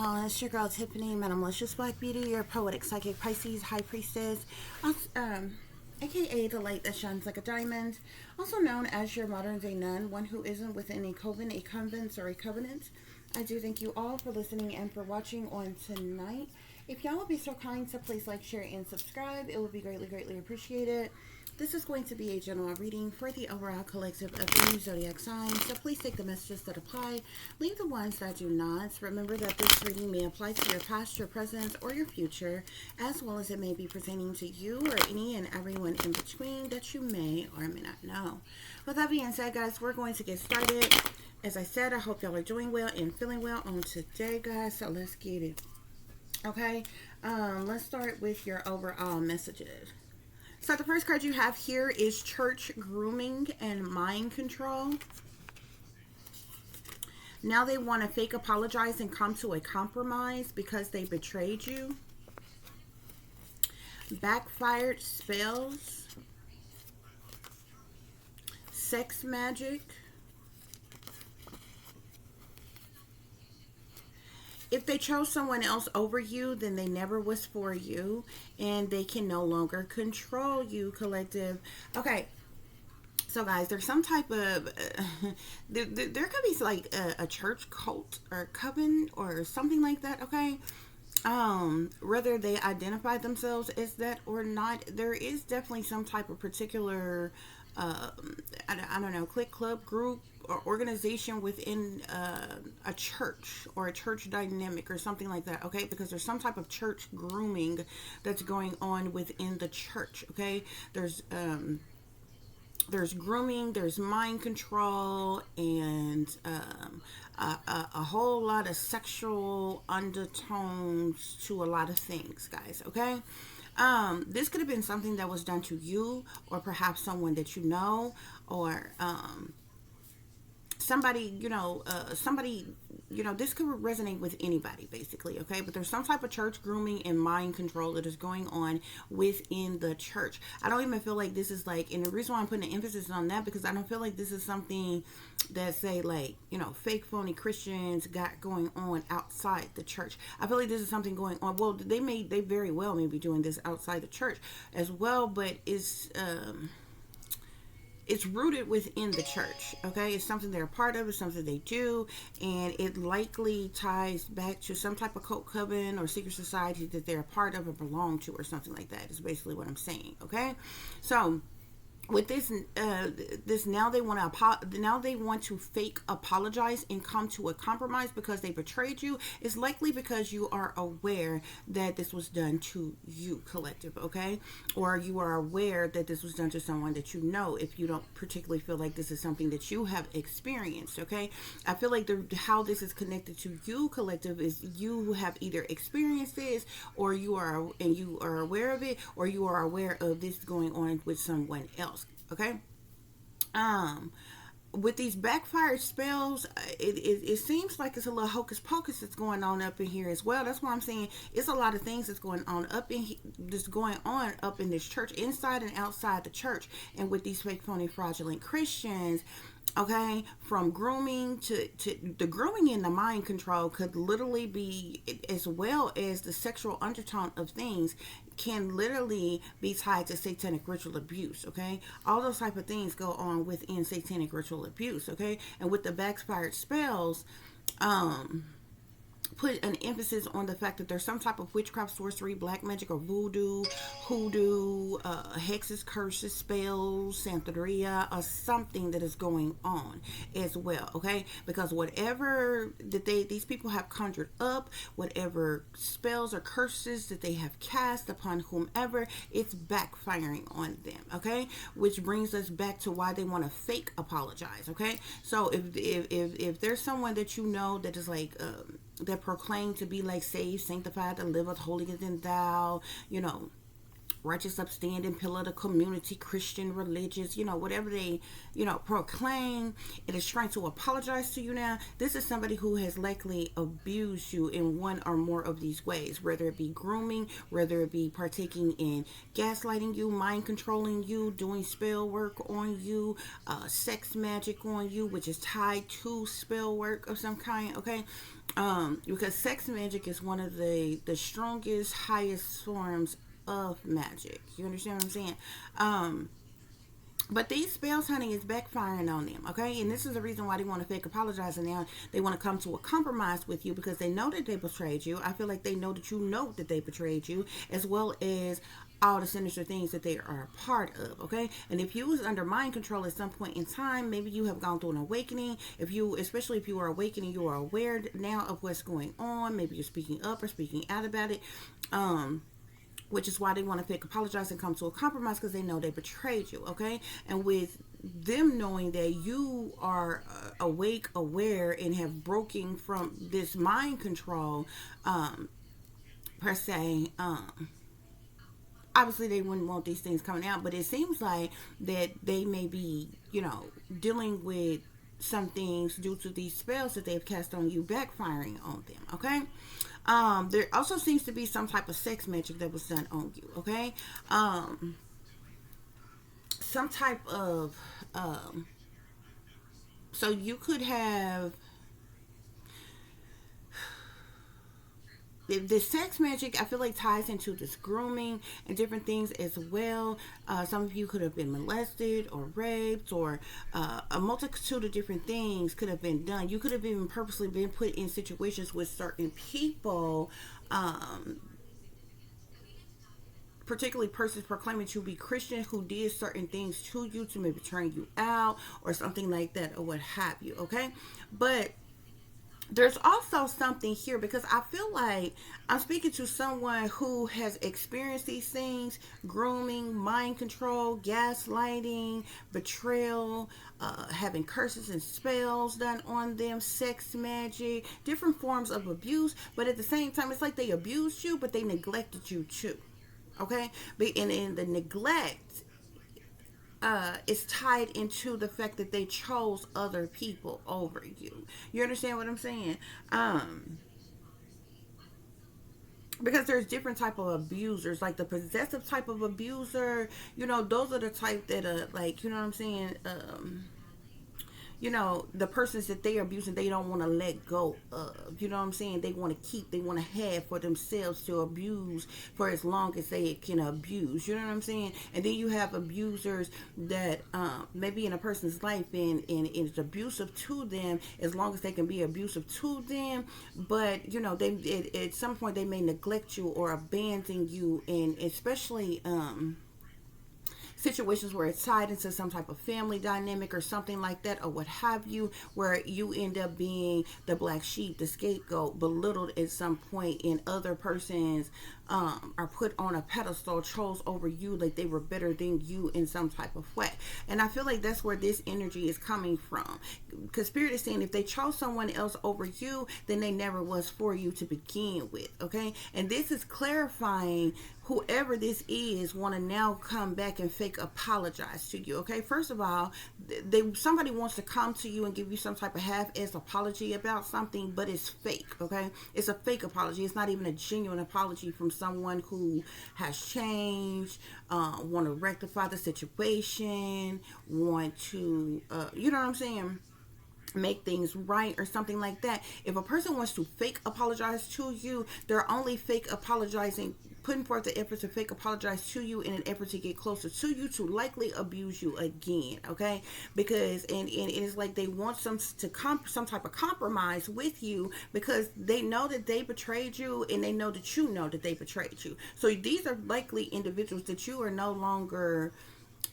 y'all? It's your girl Tiffany, Minimalicious Black Beauty, your poetic psychic Pisces high priestess, aka the light that shines like a diamond, also known as your modern day nun, one who isn't within a coven, a convent, or a covenant. I do thank you all for listening and for watching on tonight. If y'all would be so kind to please like, share, and subscribe, it would be greatly, greatly appreciated. This is going to be a general reading for the overall collective of any zodiac signs, so please take the messages that apply, leave the ones that do not. Remember that this reading may apply to your past, your present, or your future, as well as it may be pertaining to you or any and everyone in between that you may or may not know. With that being said, guys, we're going to get started. As I said, I hope y'all are doing well and feeling well on today, guys, so let's get it. Okay, let's start with your overall messages. So the first card you have here is church grooming and mind control. Now they want to fake apologize and come to a compromise because they betrayed you. Backfired spells. Sex magic. If they chose someone else over you, then they never was for you, and they can no longer control you, collective. Okay, so guys, there's some type of there could be like a church cult or coven or something like that. Okay, whether they identify themselves as that or not, there is definitely some type of particular I don't know, clique, club, group, or organization within a church or a church dynamic or something like that, okay? Because there's some type of church grooming that's going on within the church, okay? There's grooming, there's mind control, and a whole lot of sexual undertones to a lot of things, guys, okay? This could have been something that was done to you, or perhaps someone that you know, or somebody, this could resonate with anybody, basically, okay? But there's some type of church grooming and mind control that is going on within the church. I don't even feel like this is like, and the reason why I'm putting an emphasis on that, because I don't feel like this is something that, say, like, fake, phony Christians got going on outside the church. I feel like this is something going on. Well, they very well may be doing this outside the church as well, but it's rooted within the church, okay? It's something they're a part of, it's something they do, and it likely ties back to some type of cult, coven, or secret society that they're a part of or belong to, or something like that, is basically what I'm saying, okay? So with this, now they want to fake apologize and come to a compromise because they betrayed you. It's likely because you are aware that this was done to you, collective, okay? Or you are aware that this was done to someone that you know, if you don't particularly feel like this is something that you have experienced, okay? I feel like how this is connected to you, collective, is you have either experienced this, or you are aware of it, or you are aware of this going on with someone else. Okay, with these backfired spells, it seems like it's a little hocus pocus that's going on up in here as well. That's why I'm saying it's a lot of things that's going on up in this church, inside and outside the church, and with these fake, phony, fraudulent Christians. Okay, from grooming to the grooming and the mind control could literally be, as well as the sexual undertone of things, can literally be tied to satanic ritual abuse, okay? All those type of things go on within satanic ritual abuse, okay? And with the backfired spells, put an emphasis on the fact that there's some type of witchcraft, sorcery, black magic, or voodoo, hoodoo, hexes, curses, spells, santeria, or something that is going on as well, okay? Because whatever that these people have conjured up, whatever spells or curses that they have cast upon whomever, it's backfiring on them, okay? Which brings us back to why they want to fake apologize, okay? So if there's someone that you know that is like that proclaim to be like saved, sanctified, delivered, holier than thou, righteous, upstanding pillar of the community, Christian, religious, whatever they, proclaim. It is trying to apologize to you now. This is somebody who has likely abused you in one or more of these ways, whether it be grooming, whether it be partaking in gaslighting you, mind controlling you, doing spell work on you, sex magic on you, which is tied to spell work of some kind, okay? Because sex magic is one of the strongest, highest forms of magic. You understand what I'm saying? But these spells, honey, is backfiring on them, okay? And this is the reason why they want to fake apologize, and now they want to come to a compromise with you because they know that they betrayed you. I feel like they know that they betrayed you, as well as all the sinister things that they are a part of, okay? And if you was under mind control at some point in time, maybe you have gone through an awakening. Especially if you are awakening, you are aware now of what's going on. Maybe you're speaking up or speaking out about it. Which is why they want to fake apologize and come to a compromise, because they know they betrayed you, okay? And with them knowing that you are awake, aware, and have broken from this mind control, per se, obviously they wouldn't want these things coming out, but it seems like that they may be, dealing with some things due to these spells that they've cast on you backfiring on them, okay? There also seems to be some type of sex magic that was done on you, okay? Some type of, so you could have, the sex magic, I feel like, ties into this grooming and different things as well. Some of you could have been molested or raped, or a multitude of different things could have been done. You could have even purposely been put in situations with certain people, particularly persons proclaiming to be Christian, who did certain things to you to maybe turn you out or something like that, or what have you, okay? But there's also something here, because I feel like I'm speaking to someone who has experienced these things: grooming, mind control, gaslighting, betrayal, having curses and spells done on them, sex magic, different forms of abuse. But at the same time, it's like they abused you, but they neglected you too, okay? But in the neglect, is tied into the fact that they chose other people over you. You understand what I'm saying? Because there's different type of abusers, like the possessive type of abuser. Those are the type that like, you know what I'm saying? The persons that they are abusing, they don't want to let go of. You know what I'm saying? They want to keep, they want to have for themselves to abuse for as long as they can abuse. You know what I'm saying? And then you have abusers that may be in a person's life and it's abusive to them as long as they can be abusive to them. But, they at some point they may neglect you or abandon you, and especially situations where it's tied into some type of family dynamic or something like that, or what have you, where you end up being the black sheep, the scapegoat, belittled at some point, and other persons are put on a pedestal, chose over you like they were better than you in some type of way. And I feel like that's where this energy is coming from, because Spirit is saying if they chose someone else over you, then they never was for you to begin with, okay? And this is clarifying whoever this is want to now come back and fake apologize to you, okay? First of all, somebody wants to come to you and give you some type of half-ass apology about something, but it's fake, okay? It's a fake apology. It's not even a genuine apology from someone who has changed, want to rectify the situation, want to, you know what I'm saying, make things right or something like that. If a person wants to fake apologize to you, they're only fake apologizing, putting forth the effort to fake apologize to you in an effort to get closer to you, to likely abuse you again, okay? Because and it is like they want some type of compromise with you, because they know that they betrayed you, and they know that you know that they betrayed you. So these are likely individuals that you are no longer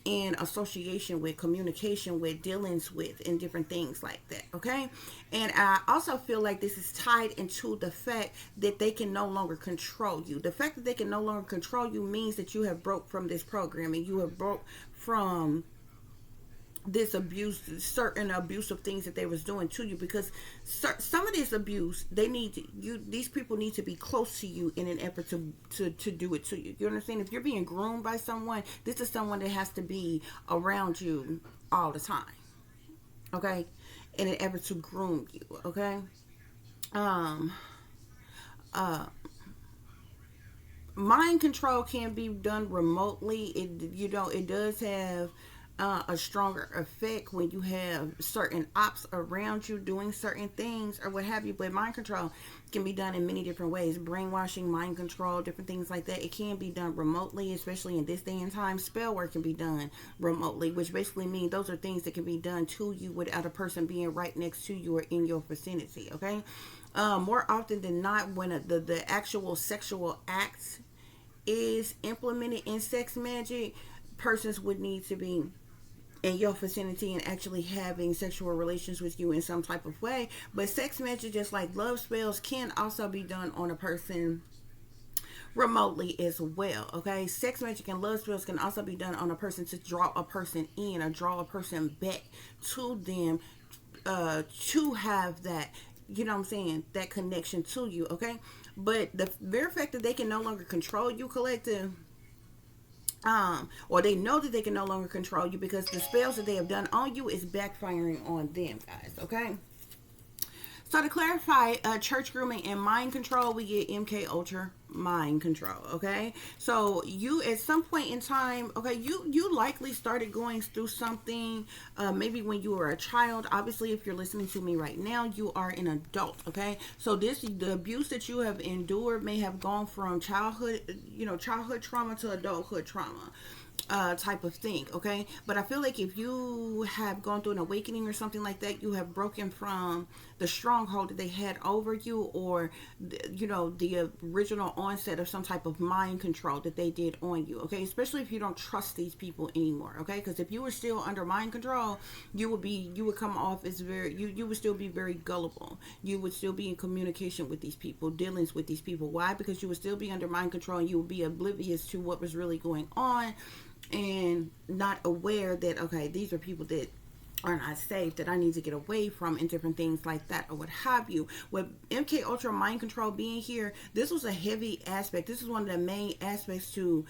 in association with, communication with, dealings with, and different things like that, okay? And I also feel like this is tied into the fact that they can no longer control you. The fact that they can no longer control you means that you have broke from this program, and you have broke from this abuse, certain abusive things that they was doing to you, because some of this abuse, they need to, these people need to be close to you in an effort to do it to you. You understand? If you're being groomed by someone, this is someone that has to be around you all the time, okay, in an effort to groom you, okay. um uh Mind control can be done remotely. It does have a stronger effect when you have certain ops around you doing certain things or what have you. But mind control can be done in many different ways. Brainwashing, mind control, different things like that. It can be done remotely, especially in this day and time. Spell work can be done remotely, which basically means those are things that can be done to you without a person being right next to you or in your vicinity. Okay. More often than not, when the actual sexual acts is implemented in sex magic, persons would need to be in your vicinity and actually having sexual relations with you in some type of way. But sex magic, just like love spells, can also be done on a person remotely as well. Okay, sex magic and love spells can also be done on a person to draw a person in or draw a person back to them, to have that, you know what I'm saying, that connection to you. Okay, but the very fact that they can no longer control you, collective, or they know that they can no longer control you because the spells that they have done on you is backfiring on them, guys. Okay, so to clarify, church grooming and mind control, we get MK Ultra mind control. Okay, so you at some point in time, okay, you likely started going through something, maybe when you were a child. Obviously, if you're listening to me right now, you are an adult. Okay, so the abuse that you have endured may have gone from childhood, childhood trauma to adulthood trauma, type of thing. Okay, but I feel like if you have gone through an awakening or something like that, you have broken from the stronghold that they had over you, or the original onset of some type of mind control that they did on you. Okay, especially if you don't trust these people anymore. Okay, because if you were still under mind control, you would come off as you would still be very gullible. You would still be in communication with these people, dealings with these people. Why? Because you would still be under mind control and you would be oblivious to what was really going on, and not aware that, okay, these are people that are not safe, that I need to get away from, and different things like that, or what have you. With MK Ultra mind control being here, this was a heavy aspect. This is one of the main aspects to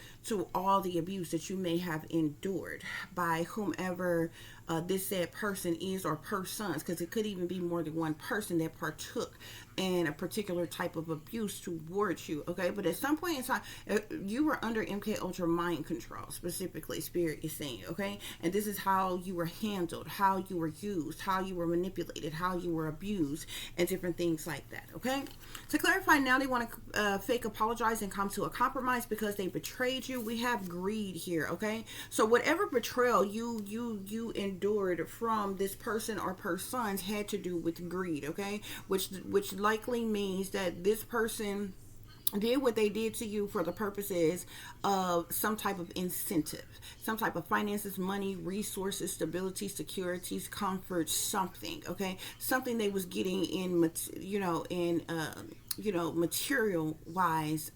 all the abuse that you may have endured by whomever this said person is, or persons, because it could even be more than one person that partook in a particular type of abuse towards you. Okay, but at some point in time, you were under MK Ultra mind control, specifically Spirit is saying. Okay, and this is how you were handled, how you were used, how you were manipulated, how you were abused, and different things like that. Okay, to clarify, now they want to fake apologize and come to a compromise because they betrayed you. We have greed here. Okay, so whatever betrayal you endured from this person or persons had to do with greed. Okay, which likely means that this person did what they did to you for the purposes of some type of incentive, some type of finances, money, resources, stability, securities, comfort, something. Okay, something they was getting in material wise,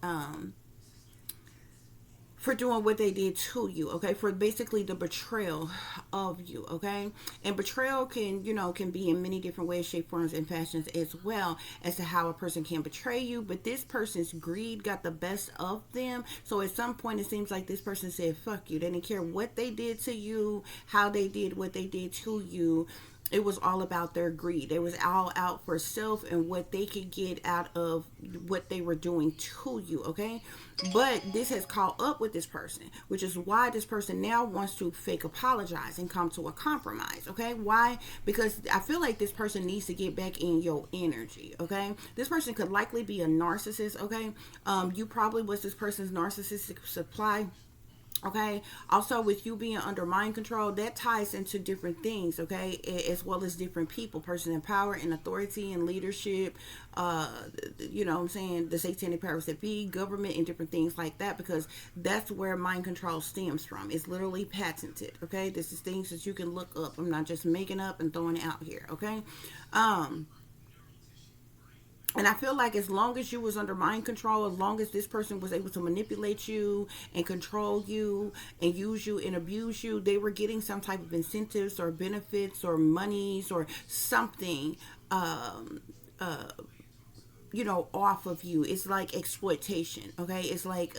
for doing what they did to you. Okay, for basically the betrayal of you. Okay, and betrayal can be in many different ways, shape, forms, and fashions, as well as to how a person can betray you. But this person's greed got the best of them, so at some point it seems like this person said fuck you. They didn't care what they did to you, how they did what they did to you. It was all about their greed. They was all out for self and what they could get out of what they were doing to you. Okay, but this has caught up with this person, which is why this person now wants to fake apologize and come to a compromise. Okay, why? Because I feel like this person needs to get back in your energy. Okay, this person could likely be a narcissist. Okay, you probably was this person's narcissistic supply. Okay, also with you being under mind control, that ties into different things. Okay, as well as different people, person in power and authority and leadership, you know what I'm saying, the satanic powers that be, government, and different things like that, because that's where mind control stems from. It's literally patented. Okay, this is things that you can look up. I'm not just making up and throwing it out here. Okay, And I feel like as long as you was under mind control, as long as this person was able to manipulate you and control you and use you and abuse you, they were getting some type of incentives or benefits or monies or something, off of you. It's like exploitation. Okay, it's like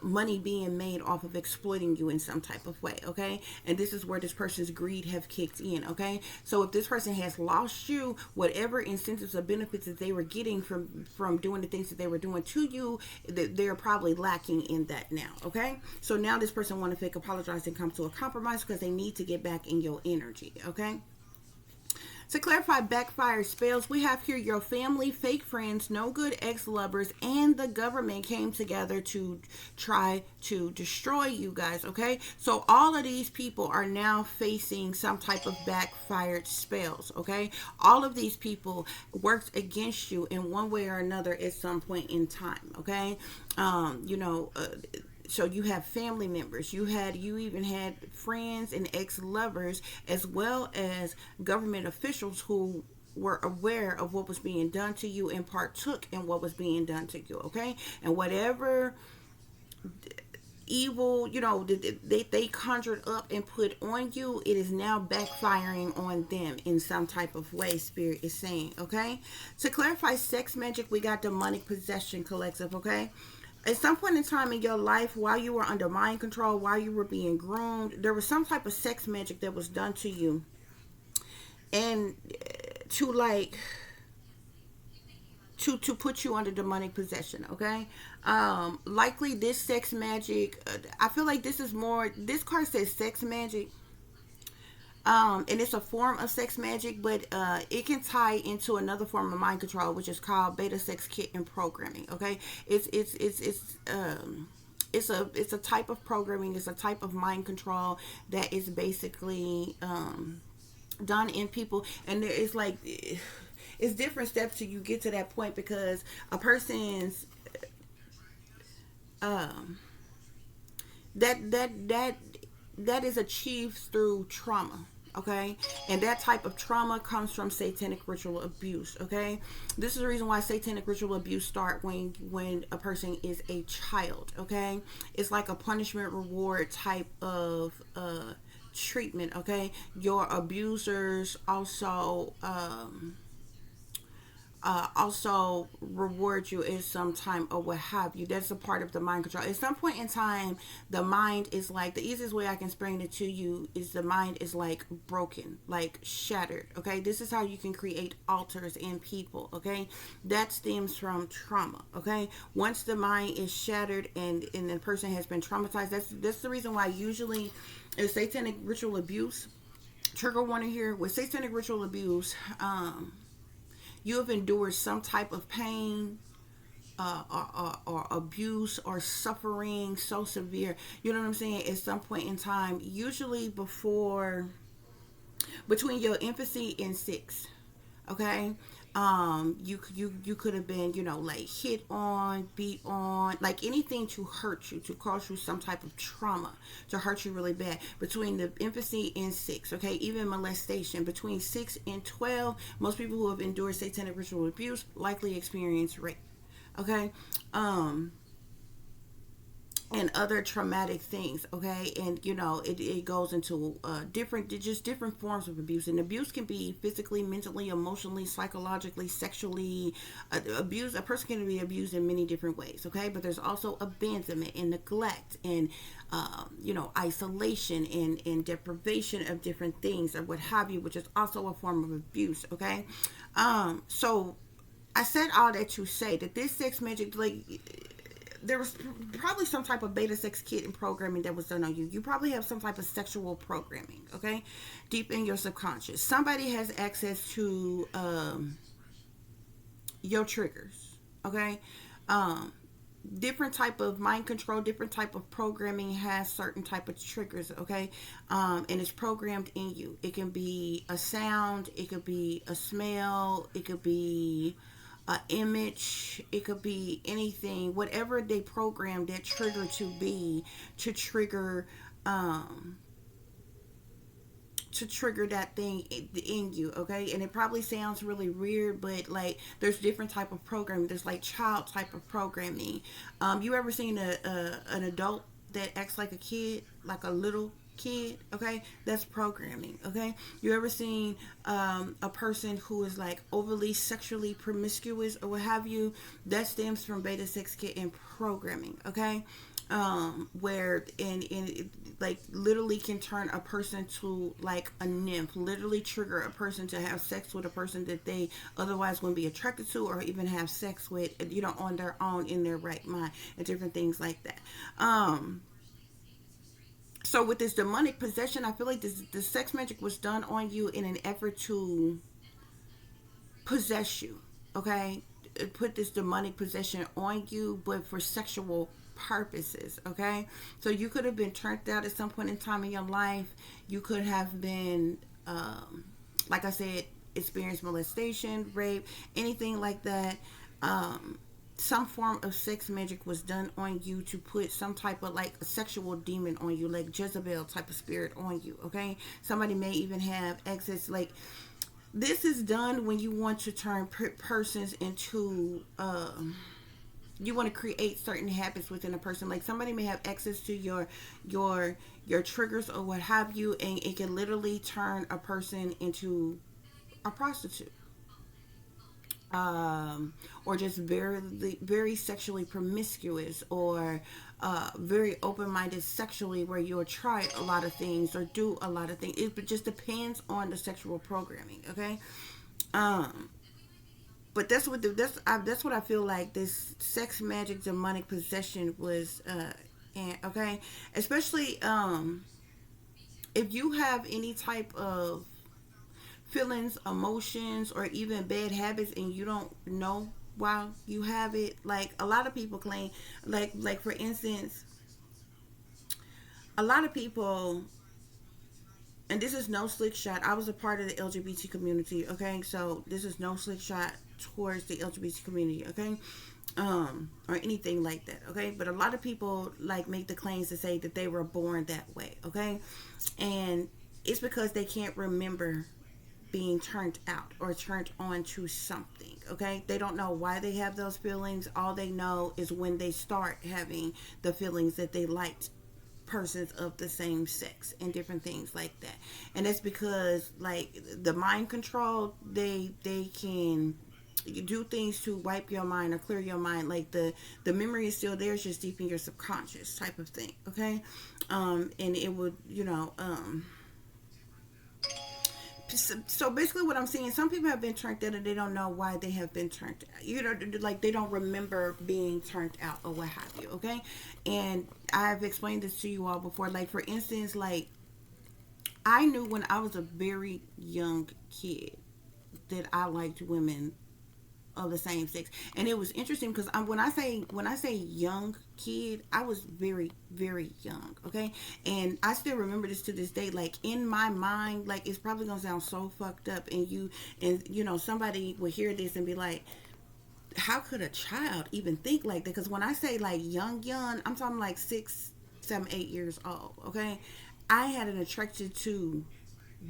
money being made off of exploiting you in some type of way. Okay, and this is where this person's greed have kicked in. Okay, so if this person has lost you, whatever incentives or benefits that they were getting from doing the things that they were doing to you, they're probably lacking in that now. Okay, so now this person want to fake apologize and come to a compromise because they need to get back in your energy. Okay, to clarify backfire spells, we have here your family, fake friends, no good ex-lovers, and the government came together to try to destroy you guys, okay? So all of these people are now facing some type of backfired spells, okay? All of these people worked against you in one way or another at some point in time, okay? So you have family members, you even had friends and ex-lovers, as well as government officials who were aware of what was being done to you and partook in what was being done to you. Okay, and whatever evil they conjured up and put on you, it is now backfiring on them in some type of way, spirit is saying. Okay, to clarify sex magic, we got demonic possession collective. Okay, at some point in time in your life, while you were under mind control, while you were being groomed, there was some type of sex magic that was done to you, and to like to put you under demonic possession. Okay, likely this sex magic, I feel like this card says sex magic, and it's a form of sex magic, but it can tie into another form of mind control, which is called beta sex kit and programming. Okay, it's a type of programming. It's a type of mind control that is basically done in people, and there is like it's different steps till you get to that point, because a person's um that is achieved through trauma. Okay, and that type of trauma comes from satanic ritual abuse. Okay, this is the reason why satanic ritual abuse start when a person is a child. Okay, it's like a punishment reward type of treatment. Okay, your abusers also reward you in some time or what have you. That's a part of the mind control. At some point in time, the mind is like, the easiest way I can explain it to you is the mind is like broken, like shattered. Okay, this is how you can create altars in people. Okay, that stems from trauma. Okay, once the mind is shattered and the person has been traumatized, that's the reason why usually in satanic ritual abuse, trigger warning here, with satanic ritual abuse, you have endured some type of pain, or abuse or suffering so severe. You know what I'm saying? At some point in time, usually between your infancy and 6. Okay, you could have been, like hit on, beat on, like anything to hurt you, to cause you some type of trauma, to hurt you really bad between the infancy and 6. Okay, even molestation between 6 and 12. Most people who have endured satanic ritual abuse likely experience rape. Okay, and other traumatic things. Okay, and it goes into different forms of abuse, and abuse can be physically, mentally, emotionally, psychologically, sexually. Abuse, a person can be abused in many different ways. Okay, but there's also abandonment and neglect and isolation and deprivation of different things or what have you, which is also a form of abuse. Okay, so I said all that to say that this sex magic, like, there was probably some type of beta sex kit and programming that was done on you. You probably have some type of sexual programming, okay, deep in your subconscious. Somebody has access to your triggers, okay. Different type of mind control, different type of programming has certain type of triggers, okay, and it's programmed in you. It can be a sound, it could be a smell, it could be image, it could be anything, whatever they program that trigger to be, to trigger to trigger that thing in you, okay? And it probably sounds really weird, but like there's different type of programming. There's like child type of programming. You ever seen an adult that acts like a kid, like a little kid? Okay, that's programming. Okay, you ever seen a person who is like overly sexually promiscuous or what have you? That stems from beta 6 kid and programming. Okay, where in like literally can turn a person to like a nymph, literally trigger a person to have sex with a person that they otherwise wouldn't be attracted to or even have sex with, you know, on their own in their right mind, and different things like that. So with this demonic possession, I feel like the sex magic was done on you in an effort to possess you. Okay, put this demonic possession on you, but for sexual purposes. Okay, so you could have been turned out at some point in time in your life. You could have been, like I said, experienced molestation, rape, anything like that. Some form of sex magic was done on you to put some type of like a sexual demon on you, like Jezebel type of spirit on you. Okay, somebody may even have access. Like this is done when you want to turn persons into you want to create certain habits within a person. Like somebody may have access to your triggers or what have you, and it can literally turn a person into a prostitute, or just very sexually promiscuous, or very open-minded sexually, where you'll try a lot of things or do a lot of things. It just depends on the sexual programming. Okay, but that's what I feel like this sex magic demonic possession was. And okay, especially if you have any type of feelings, emotions, or even bad habits, and you don't know why you have it. Like a lot of people claim, like for instance, a lot of people, and this is no slick shot. I was a part of the LGBT community. Okay, so this is no slick shot towards the LGBT community. Okay. Or anything like that. Okay, but a lot of people like make the claims to say that they were born that way. Okay, and it's because they can't remember being turned out or turned on to something. Okay, they don't know why they have those feelings. All they know is when they start having the feelings that they liked persons of the same sex and different things like that. And that's because like the mind control, they can do things to wipe your mind or clear your mind. Like the memory is still there, it's just deep in your subconscious type of thing. Okay, and it would, you know, so basically what I'm saying, some people have been turned out and they don't know why they have been turned out. You know, like they don't remember being turned out or what have you. Okay, and I've explained this to you all before. Like for instance, like I knew when I was a very young kid that I liked women of the same sex. And it was interesting because when I say young kid, I was very, very young. Okay, and I still remember this to this day. Like in my mind, like it's probably gonna sound so fucked up, and you know somebody will hear this and be like, how could a child even think like that? Because when I say like young, I'm talking like 6, 7, 8 years old. Okay, I had an attraction to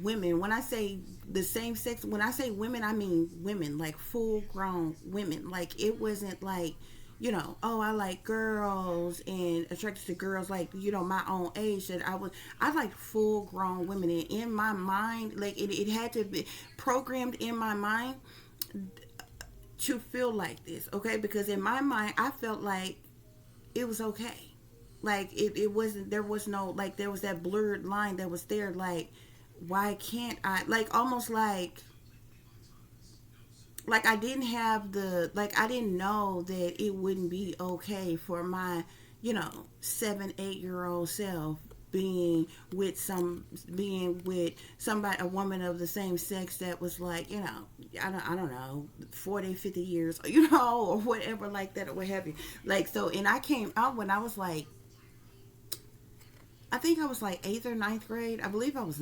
women. When I say the same sex, when I say women, I mean women, like full grown women. Like it wasn't like, you know, oh, I like girls and attracted to girls like, you know, my own age. That I like full grown women. And in my mind, like it had to be programmed in my mind to feel like this. Okay, because in my mind I felt like it was okay. Like it wasn't, there was no, like there was that blurred line that was there. Like why can't I, like almost like I didn't have the, like I didn't know that it wouldn't be okay for my, you know, 7, 8-year-old self being with somebody, a woman of the same sex that was like, you know, I don't know, 40, 50 years, you know, or whatever like that or what have you. Like so, and I came out when I was like, I think I was like 8th or 9th grade. I believe I was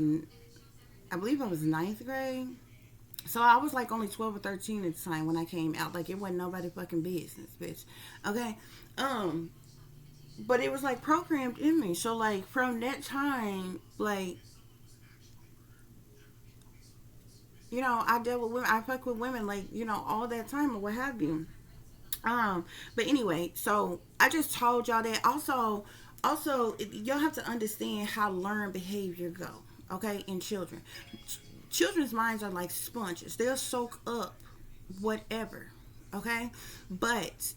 ninth grade. So I was like only 12 or 13 at the time when I came out. Like it wasn't nobody fucking business, bitch. Okay. But it was like programmed in me. So like from that time, like You know, I deal with women. I fuck with women like, you know, all that time or what have you. But anyway, so I just told y'all that. Also, y'all have to understand how learned behavior go. Okay, in children, children's minds are like sponges. They'll soak up whatever. Okay, but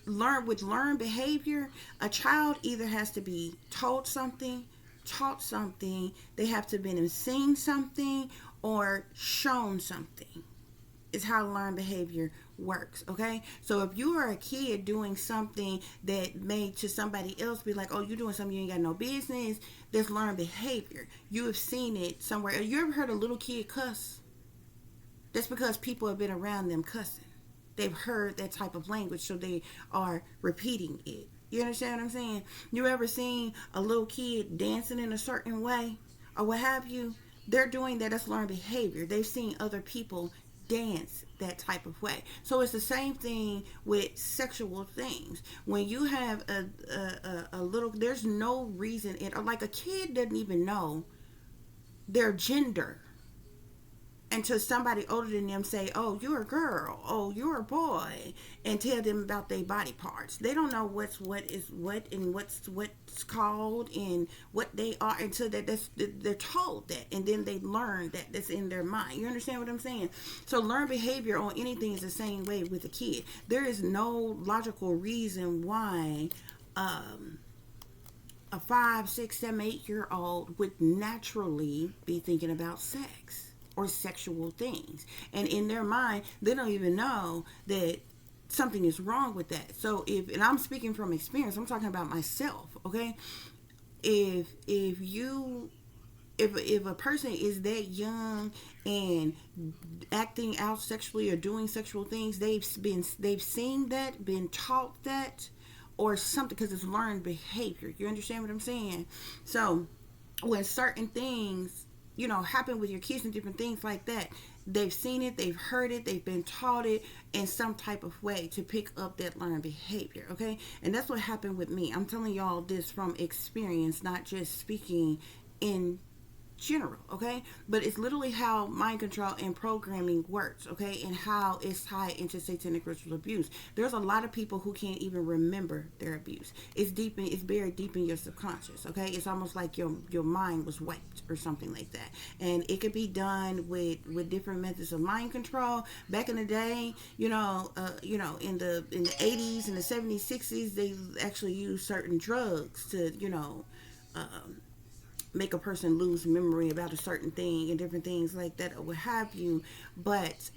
learned behavior, a child either has to be told something, taught something, they have to been seen something, or shown something. Is how learned behavior works. Okay, so if you are a kid doing something that made to somebody else be like, oh, you're doing something you ain't got no business, that's learned behavior. You have seen it somewhere. You ever heard a little kid cuss? That's because people have been around them cussing. They've heard that type of language, so they are repeating it. You understand what I'm saying? You ever seen a little kid dancing in a certain way or what have you? They're doing that. That's learned behavior. They've seen other people dance that type of way. So it's the same thing with sexual things. When you have a little, there's no reason, like a kid doesn't even know their gender until somebody older than them say, oh, you're a girl, oh, you're a boy, and tell them about their body parts. They don't know what is what and what's called and what they are until they're told that, and then they learn that that's in their mind. You understand what I'm saying? So learned behavior on anything is the same way with a kid. There is no logical reason why a 5, 6, 7, 8 year old would naturally be thinking about sex or sexual things, and in their mind they don't even know that something is wrong with that. So and I'm speaking from experience, I'm talking about myself. Okay, if a person is that young and acting out sexually or doing sexual things, they've seen that, been taught that, or something, because it's learned behavior. You understand what I'm saying? So when certain things, you know, happen with your kids and different things like that, they've seen it, they've heard it, they've been taught it in some type of way to pick up that learned behavior. Okay, and that's what happened with me. I'm telling y'all this from experience, not just speaking in general. Okay, but it's literally how mind control and programming works. Okay, and how it's tied into satanic ritual abuse. There's a lot of people who can't even remember their abuse. It's buried deep in your subconscious. Okay, it's almost like your mind was wiped or something like that. And it could be done with different methods of mind control. Back in the day, in the 80s and the 70s, 60s, they actually used certain drugs to make a person lose memory about a certain thing and different things like that or what have you. But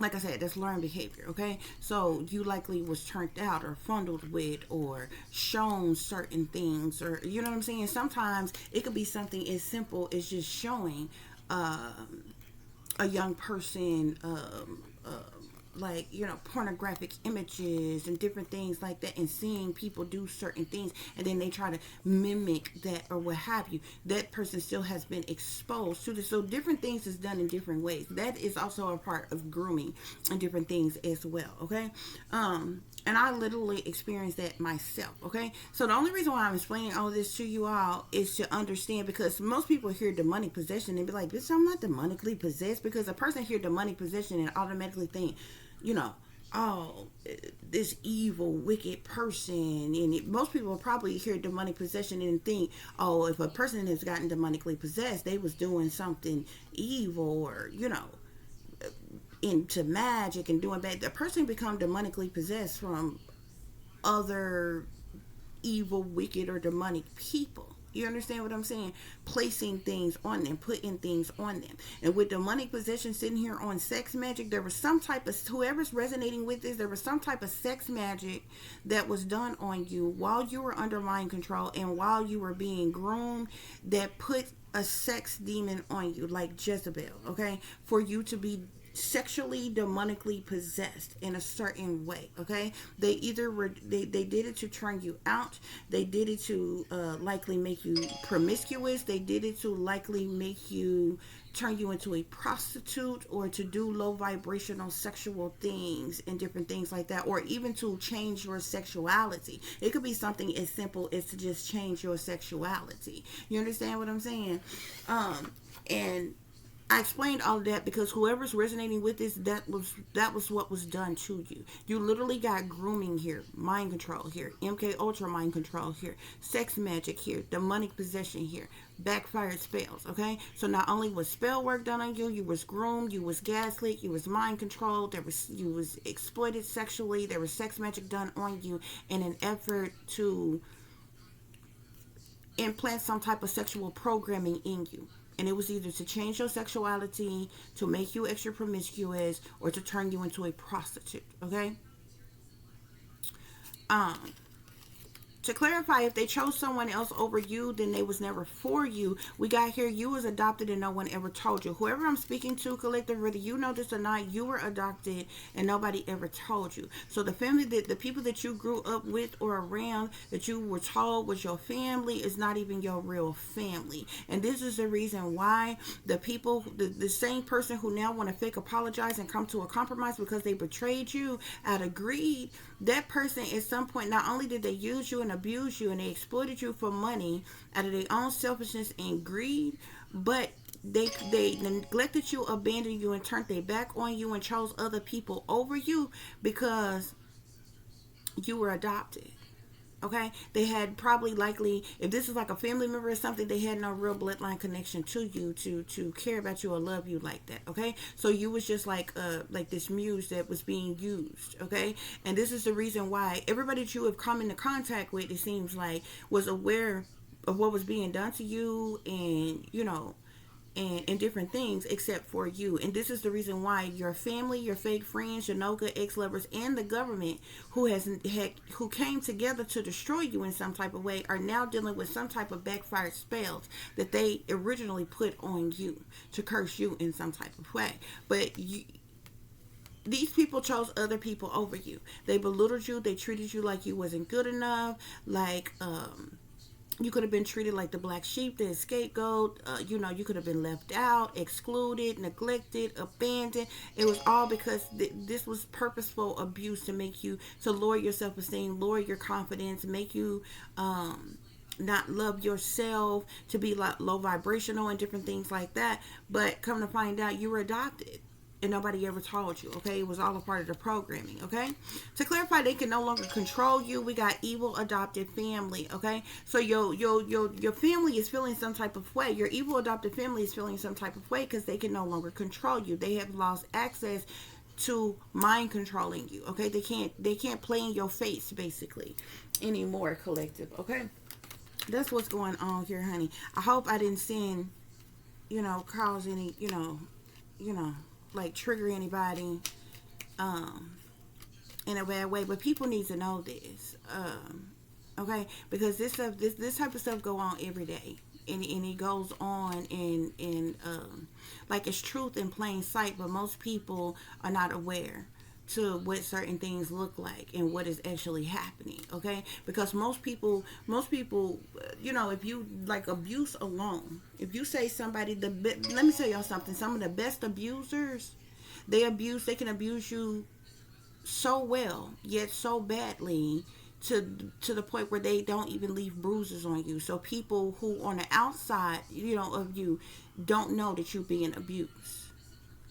like I said, that's learned behavior. Okay, so you likely was turned out or fondled with or shown certain things, or you know what I'm saying. Sometimes it could be something as simple as just showing a young person like, pornographic images and different things like that, and seeing people do certain things, and then they try to mimic that or what have you. That person still has been exposed to this. So different things is done in different ways. That is also a part of grooming and different things as well. Okay, and I literally experienced that myself. Okay, so the only reason why I'm explaining all this to you all is to understand, because most people hear demonic possession and be like, bitch, I'm not demonically possessed. Because a person hear demonic possession and automatically think, oh, this evil, wicked person. And most people probably hear demonic possession and think, oh, if a person has gotten demonically possessed, they was doing something evil, or, into magic and doing bad. The person become demonically possessed from other evil, wicked, or demonic people. You understand what I'm saying? Placing things on them, putting things on them. And with demonic possession sitting here on sex magic, there was some type of, whoever's resonating with this, there was some type of sex magic that was done on you while you were under mind control and while you were being groomed, that put a sex demon on you, like Jezebel, okay? For you to be sexually demonically possessed in a certain way. Okay, they either were they did it to turn you out, they did it to likely make you promiscuous, they did it to likely make you turn you into a prostitute, or to do low vibrational sexual things and different things like that, or even to change your sexuality. It could be something as simple as to just change your sexuality. You understand what I'm saying? And I explained all of that because whoever's resonating with this, that was what was done to you. You literally got grooming here, mind control here, MK Ultra mind control here, sex magic here, demonic possession here, backfired spells. Okay, so not only was spell work done on you, you was groomed, you was gaslit, you was mind controlled, you was exploited sexually, there was sex magic done on you in an effort to implant some type of sexual programming in you. And it was either to change your sexuality, to make you extra promiscuous, or to turn you into a prostitute. Okay? Um, to clarify, if they chose someone else over you, then they was never for you. We got here, you was adopted and no one ever told you. Whoever I'm speaking to, collective, whether you know this or not, you were adopted and nobody ever told you. So the family, the people that you grew up with or around, that you were told was your family, is not even your real family. And this is the reason why the people, the same person who now want to fake apologize and come to a compromise because they betrayed you out of greed, that person at some point, not only did they use you and abuse you and they exploited you for money out of their own selfishness and greed, but they neglected you, abandoned you, and turned their back on you and chose other people over you because you were adopted. Okay, they had probably likely, if this is like a family member or something, they had no real bloodline connection to you to care about you or love you like that. Okay, so you was just like this muse that was being used. Okay, and this is the reason why everybody that you have come into contact with, it seems like, was aware of what was being done to you, and and different things except for you. And this is the reason why your family, your fake friends, your no good ex-lovers, and the government who came together to destroy you in some type of way are now dealing with some type of backfired spells that they originally put on you to curse you in some type of way. But these people chose other people over you. They belittled you. They treated you like you wasn't good enough. Like, you could have been treated like the black sheep, the scapegoat. You could have been left out, excluded, neglected, abandoned. It was all because this was purposeful abuse to make you, to lower your self-esteem, lower your confidence, make you not love yourself, to be like low vibrational and different things like that. But come to find out, you were adopted. And nobody ever told you, okay? It was all a part of the programming, okay? To clarify, they can no longer control you. We got evil adopted family, okay? So your family is feeling some type of way. Your evil adopted family is feeling some type of way because they can no longer control you. They have lost access to mind controlling you, okay? They can't play in your face, basically, anymore, collective, okay? That's what's going on here, honey. I hope I didn't send, cause any, like trigger anybody in a bad way, but people need to know this, okay? Because this type of stuff go on every day, and it goes on in like it's truth in plain sight, but most people are not aware to what certain things look like and what is actually happening, okay? Because most people, if you like abuse alone, if you say somebody, let me tell y'all something, some of the best abusers, they can abuse you so well, yet so badly, to the point where they don't even leave bruises on you. So people who on the outside, of you, don't know that you're being abused.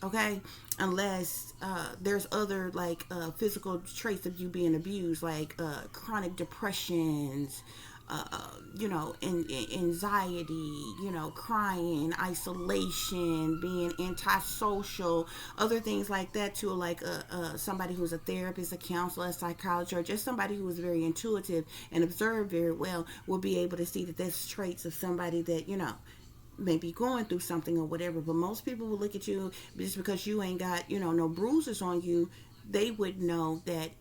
Okay, unless there's other like physical traits of you being abused, like chronic depressions, anxiety, crying, isolation, being antisocial, other things like that too, like somebody who's a therapist, a counselor, a psychologist, or just somebody who is very intuitive and observe very well will be able to see that there's traits of somebody that, maybe going through something or whatever. But most people will look at you just because you ain't got, no bruises on you. They would know that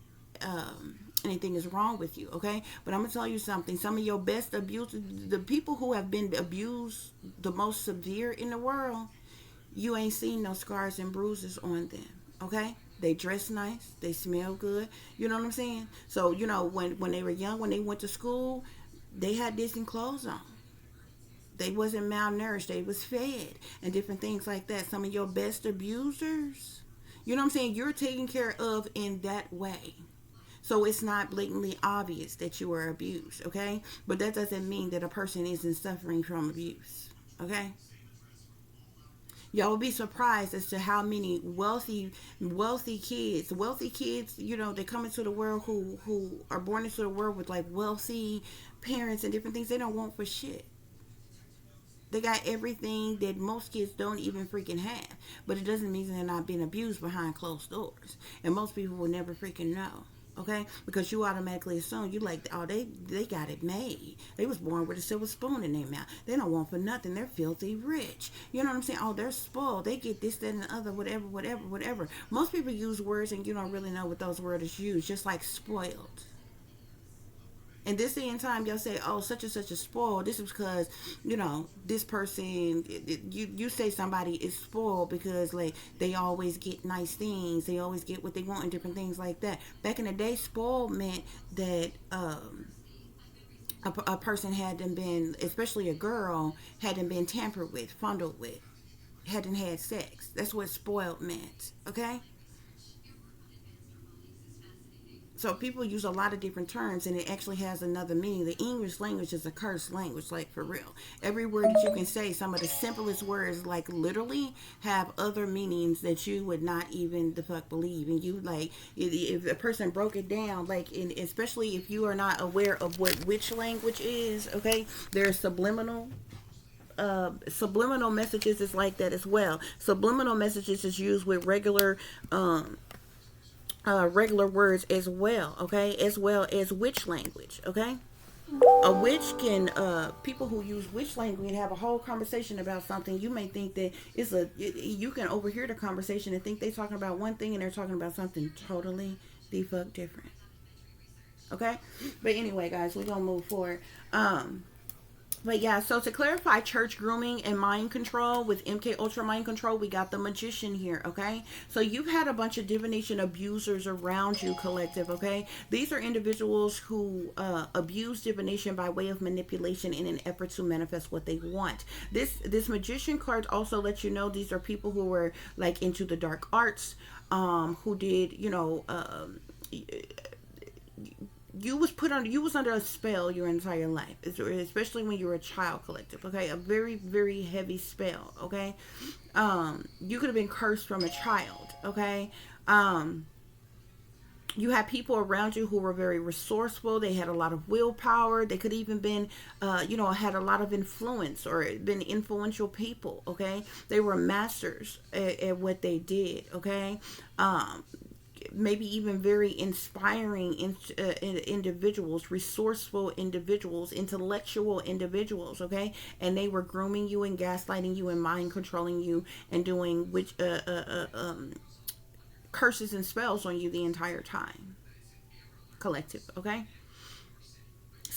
anything is wrong with you, okay? But I'm gonna tell you something. Some of your best abusers, the people who have been abused the most severe in the world, you ain't seen no scars and bruises on them, okay? They dress nice, they smell good, you know what I'm saying? So, when they were young, when they went to school, they had decent clothes on. They wasn't malnourished. They was fed and different things like that. Some of your best abusers, you know what I'm saying, you're taken care of in that way. So it's not blatantly obvious that you were abused, okay? But that doesn't mean that a person isn't suffering from abuse, okay? Y'all will be surprised as to how many wealthy kids, you know, they come into the world who are born into the world with like wealthy parents and different things they don't want for shit. They got everything that most kids don't even freaking have. But it doesn't mean they're not being abused behind closed doors. And most people will never freaking know. Okay? Because you automatically assume you like, oh, they got it made. They was born with a silver spoon in their mouth. They don't want for nothing. They're filthy rich. You know what I'm saying? Oh, they're spoiled. They get this, that, and the other, whatever. Most people use words and you don't really know what those words is used. Just like spoiled. And this day and time, y'all say, oh, such and such is spoiled. This is because, you know, this person, you say somebody is spoiled because, like, they always get nice things. They always get what they want and different things like that. Back in the day, spoiled meant that a person hadn't been, especially a girl, hadn't been tampered with, fondled with, hadn't had sex. That's what spoiled meant, okay? So people use a lot of different terms and it actually has another meaning. The English language is a cursed language, like for real. Every word that you can say, some of the simplest words, like literally have other meanings that you would not even the fuck believe. And you like, if a person broke it down, like, especially if you are not aware of what which language is, okay, there's subliminal messages is like that as well. Subliminal messages is used with regular words as well, okay, as well as witch language, okay. A witch can, people who use witch language and have a whole conversation about something, you may think that you can overhear the conversation and think they're talking about one thing and they're talking about something totally the fuck different, okay. But anyway, guys, we're gonna move forward. But yeah, so to clarify church grooming and mind control with MK Ultra mind control, we got the magician here, okay? So you've had a bunch of divination abusers around you, collective, okay? These are individuals who abuse divination by way of manipulation in an effort to manifest what they want. This magician card also lets you know these are people who were like into the dark arts, who did, you know, you was under a spell your entire life, especially when you were a child, collective, okay? A very, very heavy spell, okay? You could have been cursed from a child, okay? You had people around you who were very resourceful. They had a lot of willpower. They could even been, you know, had a lot of influence or been influential people, okay? They were masters at what they did, okay? Maybe even very inspiring individuals, resourceful individuals, intellectual individuals, okay? And they were grooming you and gaslighting you and mind controlling you and doing curses and spells on you the entire time, collective, okay?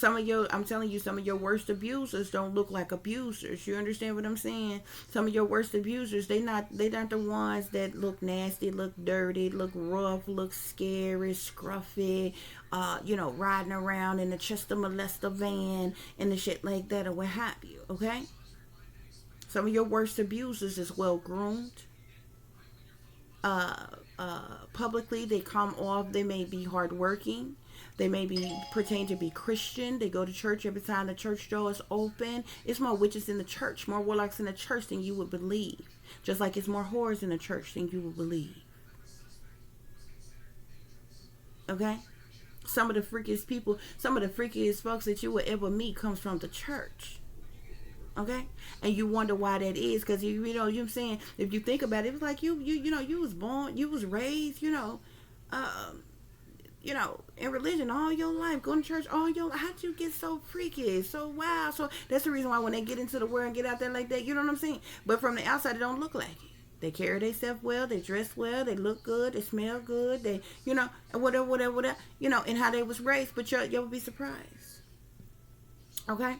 I'm telling you, some of your worst abusers don't look like abusers. You understand what I'm saying? Some of your worst abusers, they're not the ones that look nasty, look dirty, look rough, look scary, scruffy, you know, riding around in a Chester molester van and the shit like that or what have you, okay? Some of your worst abusers is well groomed. Publicly, they come off, they may be hardworking. They may be pretend to be Christian. They go to church every time the church door is open. It's more witches in the church, more warlocks in the church than you would believe. Just like it's more whores in the church than you would believe. Okay? Some of the freakiest people, some of the freakiest folks that you will ever meet comes from the church. Okay? And you wonder why that is, because you know what I'm saying, if you think about it, it was like you know, you was born, you was raised, you know, in religion all your life, going to church all your life. How'd you get so freaky, so wow? So that's the reason why when they get into the world and get out there like that, you know what I'm saying? But from the outside, it don't look like it. They carry themselves well, they dress well, they look good, they smell good, they, you know, whatever, you know, and how they was raised. But you'll be surprised. Okay?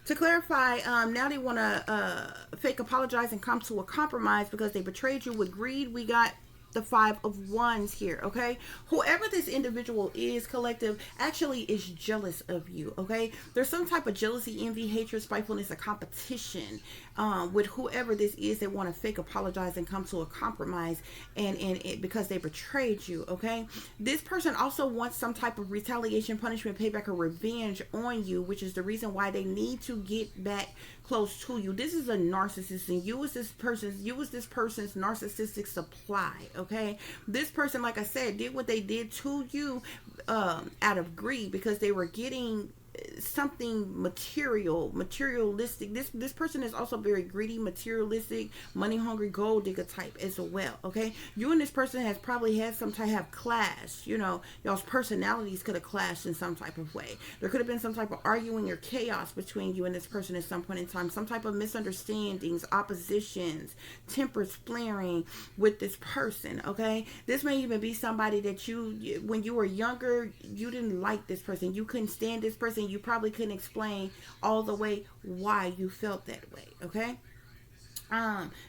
To clarify, now they want to fake apologize and come to a compromise because they betrayed you with greed. We got the 5 of Wands here, okay? Whoever this individual is, collective, actually is jealous of you, okay? There's some type of jealousy, envy, hatred, spitefulness, a competition with whoever this is. They want to fake apologize and come to a compromise, and it because they betrayed you, okay? This person also wants some type of retaliation, punishment, payback, or revenge on you, which is the reason why they need to get back close to you. This is a narcissist, and you as this person's narcissistic supply, okay? This person, like I said, did what they did to you out of greed, because they were getting something materialistic. This person is also very greedy, materialistic, money hungry, gold digger type as well, okay? You and this person has probably had some type of clash. You know, y'all's personalities could have clashed in some type of way. There could have been some type of arguing or chaos between you and this person at some point in time, some type of misunderstandings, oppositions, tempers flaring with this person, okay? This may even be somebody that you when you were younger, you didn't like this person, you couldn't stand this person, you probably couldn't explain all the way why you felt that way, okay?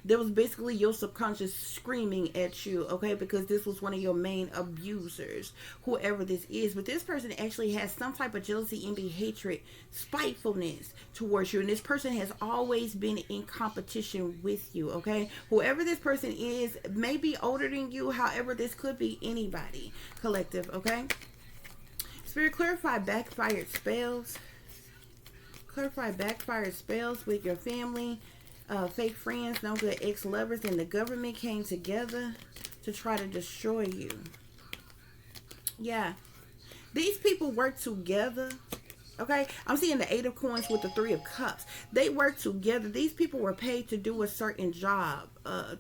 There was basically your subconscious screaming at you, okay, because this was one of your main abusers, whoever this is. But this person actually has some type of jealousy, envy, hatred, spitefulness towards you, and this person has always been in competition with you, okay? Whoever this person is may be older than you. However, this could be anybody, collective, okay? Spirit, clarify backfired spells. Clarify backfired spells with your family, fake friends, no good ex-lovers, and the government came together to try to destroy you. Yeah. These people work together. Okay, I'm seeing the 8 of Coins with the 3 of Cups. They work together. These people were paid to do a certain job,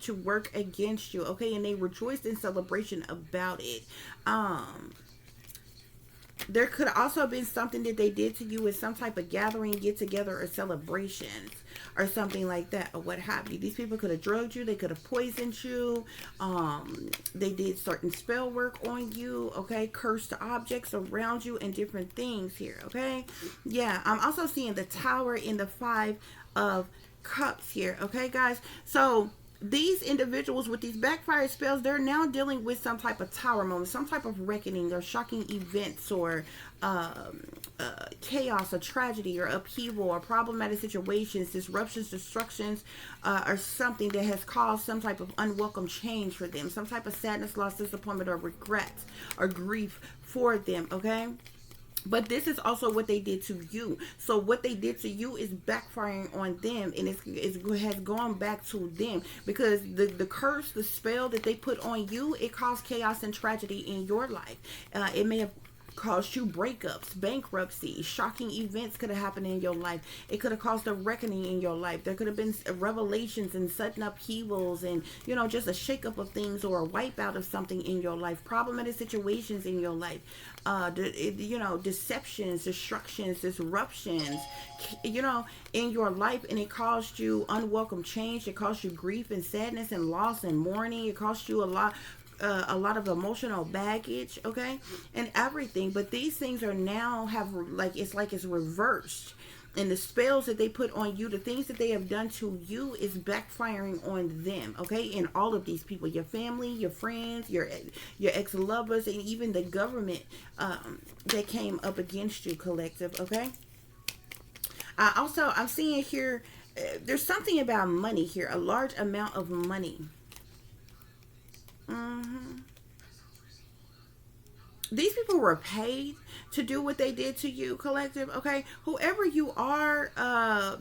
to work against you. Okay, and they rejoiced in celebration about it. There could also have been something that they did to you with some type of gathering, get together, or celebrations, or something like that, or what have you. These people could have drugged you. They could have poisoned you. They did certain spell work on you, okay? Cursed objects around you and different things here, okay? Yeah, I'm also seeing the Tower in the 5 of Cups here, okay, guys? So these individuals with these backfired spells, they're now dealing with some type of tower moment, some type of reckoning or shocking events, or chaos, or tragedy, or upheaval, or problematic situations, disruptions, destructions, or something that has caused some type of unwelcome change for them, some type of sadness, loss, disappointment, or regret, or grief for them, okay? But this is also what they did to you. So what they did to you is backfiring on them, and it has gone back to them, because the curse, the spell that they put on you, it caused chaos and tragedy in your life. It may have caused you breakups, bankruptcy, shocking events could have happened in your life. It could have caused a reckoning in your life. There could have been revelations and sudden upheavals, and you know, just a shakeup of things, or a wipeout of something in your life, problematic situations in your life, you know, deceptions, destructions, disruptions, you know, in your life, and it caused you unwelcome change. It caused you grief and sadness and loss and mourning. It cost you a lot of emotional baggage, okay, and everything. But these things are now it's reversed, and the spells that they put on you, the things that they have done to you, is backfiring on them, okay? And all of these people, your family, your friends, your ex-lovers, and even the government that came up against you, collective, okay? I'm seeing here, there's something about money here, a large amount of money. These people were paid to do what they did to you, collective, okay? Whoever you are, I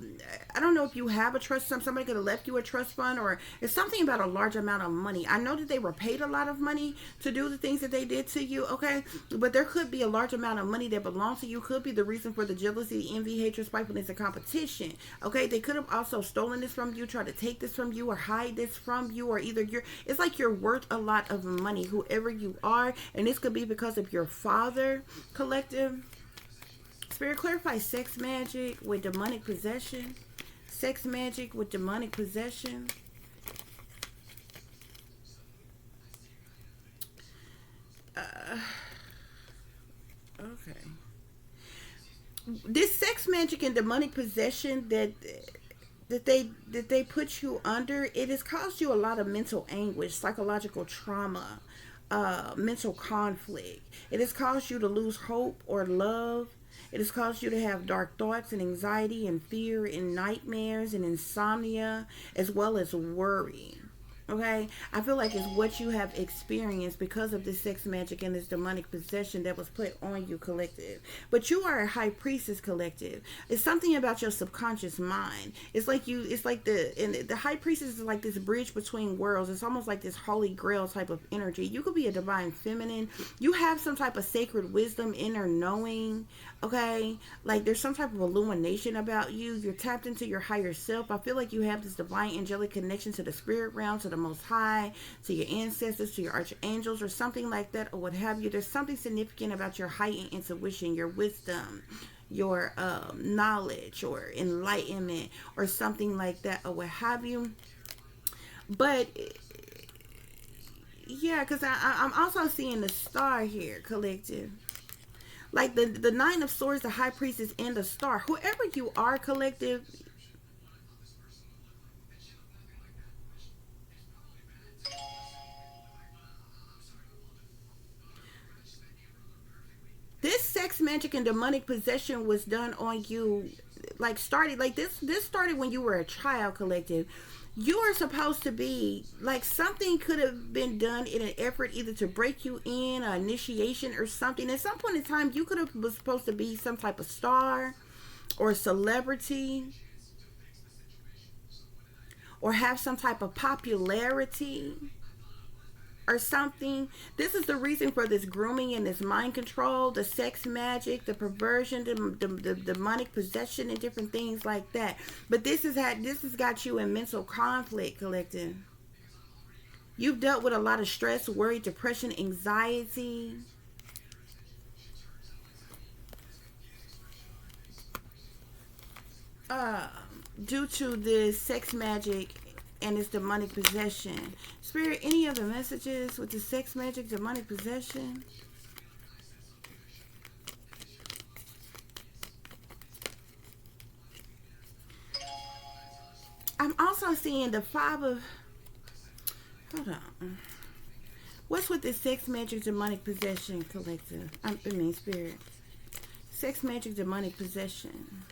don't know if you have a trust fund. Somebody could have left you a trust fund, or it's something about a large amount of money. I know that they were paid a lot of money to do the things that they did to you, okay? But there could be a large amount of money that belongs to you, could be the reason for the jealousy, envy, hatred, spitefulness, and competition, okay? They could have also stolen this from you, tried to take this from you, or hide this from you, or either it's like you're worth a lot of money, whoever you are, and this could be because of your father, collective. Spirit, clarify sex magic with demonic possession. Sex magic with demonic possession. Okay. This sex magic and demonic possession that that they put you under, it has caused you a lot of mental anguish, psychological trauma, mental conflict. It has caused you to lose hope or love. It has caused you to have dark thoughts and anxiety and fear and nightmares and insomnia, as well as worry. Okay, I feel like it's what you have experienced because of this sex magic and this demonic possession that was put on you, collective. But you are a high priestess, collective. It's something about your subconscious mind. It's like the high priestess is like this bridge between worlds. It's almost like this holy grail type of energy. You could be a divine feminine. You have some type of sacred wisdom, inner knowing. Okay, like there's some type of illumination about you. You're tapped into your higher self. I feel like you have this divine angelic connection to the spirit realm, to the Most High, to your ancestors, to your archangels, or something like that, or what have you. There's something significant about your heightened intuition, your wisdom, your knowledge, or enlightenment, or something like that, or what have you. But yeah, because I'm also seeing the star here, collective. Like the Nine of Swords, the High Priestess, and the Star. Whoever you are, collective, this sex magic and demonic possession was done on you. Like started like this started when you were a child, collective. You are supposed to be like, something could have been done in an effort either to break you in, an initiation or something. At some point in time, you could have was supposed to be some type of star or celebrity or have some type of popularity or something. This is the reason for this grooming and this mind control, the sex magic, the perversion, the demonic possession, and different things like that. But this has got you in mental conflict, collective. You've dealt with a lot of stress, worry, depression, anxiety. Due to this sex magic and its demonic possession. Spirit, any other messages with the sex magic, demonic possession? I'm also seeing the Five of... Hold on. What's with the sex magic, demonic possession, collective? I mean, spirit. Sex magic, demonic possession.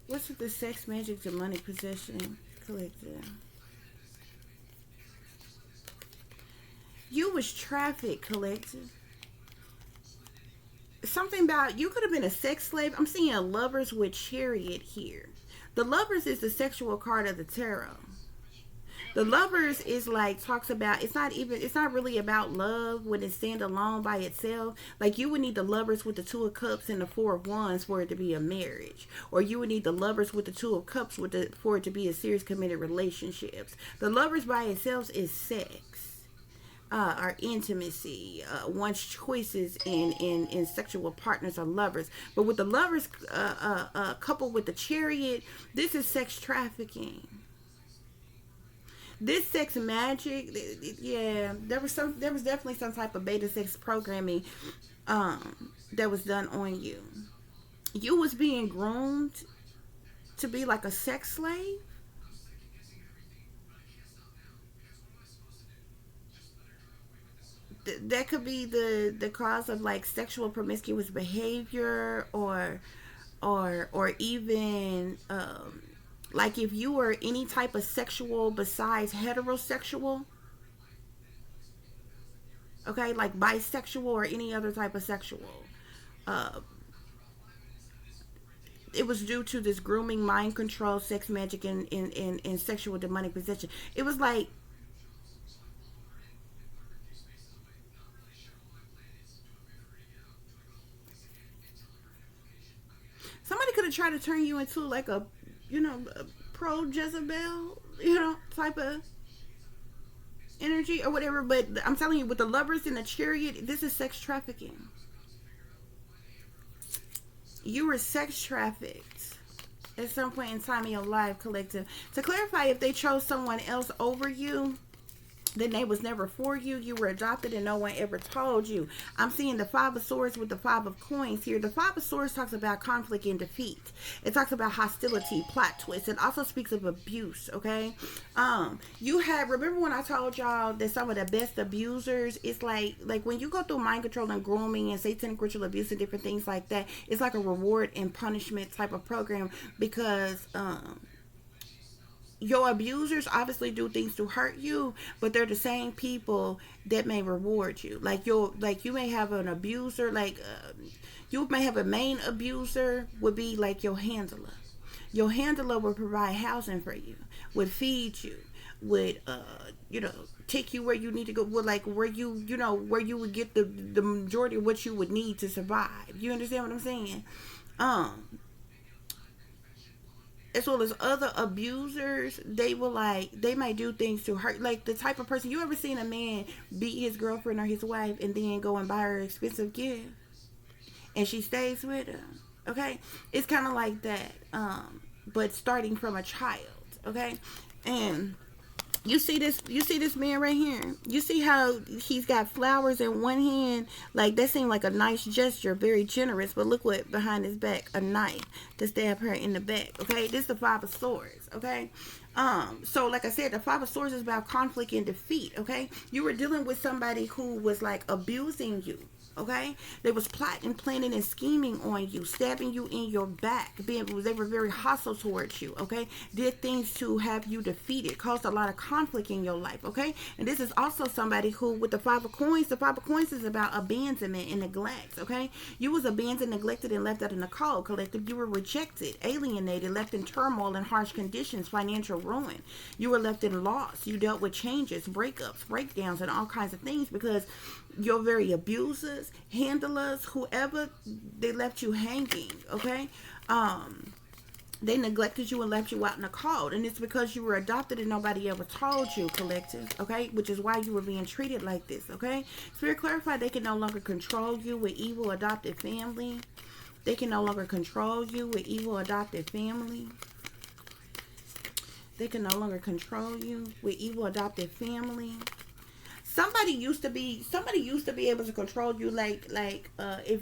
What's with the sex magic, demonic possession, collective? You was trafficked, collective. Something about, you could have been a sex slave. I'm seeing a Lovers with Chariot here. The Lovers is the sexual card of the tarot. The Lovers is like, talks about, it's not really about love when it's stand alone by itself. Like, you would need the Lovers with the Two of Cups and the Four of Wands for it to be a marriage. Or you would need the Lovers with the Two of Cups for it to be a serious committed relationships. The Lovers by itself is sex. Or intimacy. One's choices in sexual partners or lovers. But with the Lovers coupled with the Chariot, this is sex trafficking. This sex magic, yeah, there was definitely some type of beta sex programming that was done on you. You was being groomed to be like a sex slave. That could be the cause of like sexual promiscuous behavior, or even like if you were any type of sexual besides heterosexual, okay, like bisexual or any other type of sexual, it was due to this grooming, mind control, sex magic, and sexual demonic possession. It was like, somebody could have tried to turn you into like a pro Jezebel, type of energy or whatever. But I'm telling you, with the Lovers in the Chariot, this is sex trafficking. You were sex trafficked at some point in time in your life, collective. To clarify, if they chose someone else over you, Then they was never for you. You were adopted and no one ever told you. I'm seeing the Five of Swords with the Five of Coins here. The Five of Swords talks about conflict and defeat. It talks about hostility, plot twist. It also speaks of abuse, okay? You have, remember when I told y'all that some of the best abusers, it's like when you go through mind control and grooming and satanic ritual abuse and different things like that, it's like a reward and punishment type of program, because your abusers obviously do things to hurt you, but they're the same people that may reward you. Like you may have an abuser, you may have a main abuser would be like your handler. Your handler would provide housing for you, would feed you, would take you where you need to go, would where you would get the majority of what you would need to survive. You understand what I'm saying? As well as other abusers, they might do things to hurt. Like the type of person, you ever seen a man beat his girlfriend or his wife and then go and buy her an expensive gift and she stays with him? Okay, it's kind of like that, but starting from a child. Okay, and you see this man right here. You see how he's got flowers in one hand? Like, that seemed like a nice gesture, very generous. But look what behind his back, a knife to stab her in the back. Okay, this is the Five of Swords. Okay, so like I said, the Five of Swords is about conflict and defeat. Okay, you were dealing with somebody who was like abusing you. Okay, they was plotting, planning, and scheming on you, stabbing you in your back. They were very hostile towards you. Okay, did things to have you defeated, caused a lot of conflict in your life. Okay, and this is also somebody who, with the Five of Coins, the Five of Coins is about abandonment and neglect. Okay, you was abandoned, neglected, and left out in the cold. Collective, you were rejected, alienated, left in turmoil and harsh conditions, financial ruin. You were left in loss. You dealt with changes, breakups, breakdowns, and all kinds of things because your very abusers, handlers, whoever, they left you hanging. Okay, they neglected you and left you out in the cold, and it's because you were adopted and nobody ever told you, collective. Okay, which is why you were being treated like this. Okay, Spirit clarified they can no longer control you with evil adopted family. They can no longer control you with evil adopted family. They can no longer control you with evil adopted family. Somebody used to be able to control you, if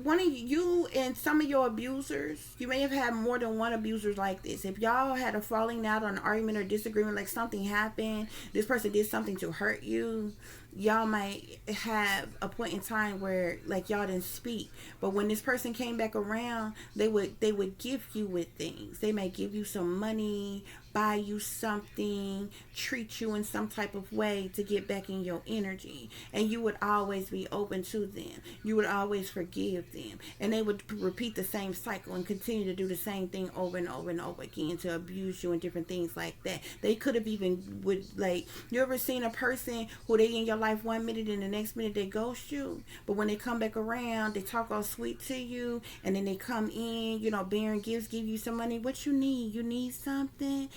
one of you and some of your abusers, you may have had more than one abuser like this. If y'all had a falling out or an argument or disagreement, like something happened, this person did something to hurt you, y'all might have a point in time where y'all didn't speak. But when this person came back around, they would gift you with things. They may give you some money, buy you something, treat you in some type of way to get back in your energy, and you would always be open to them. You would always forgive them, and they would repeat the same cycle and continue to do the same thing over and over and over again to abuse you and different things like that. They could have even you ever seen a person who they in your life 1 minute and the next minute they ghost you, but when they come back around, they talk all sweet to you, and then they come in, bearing gifts, give you some money. What you need something,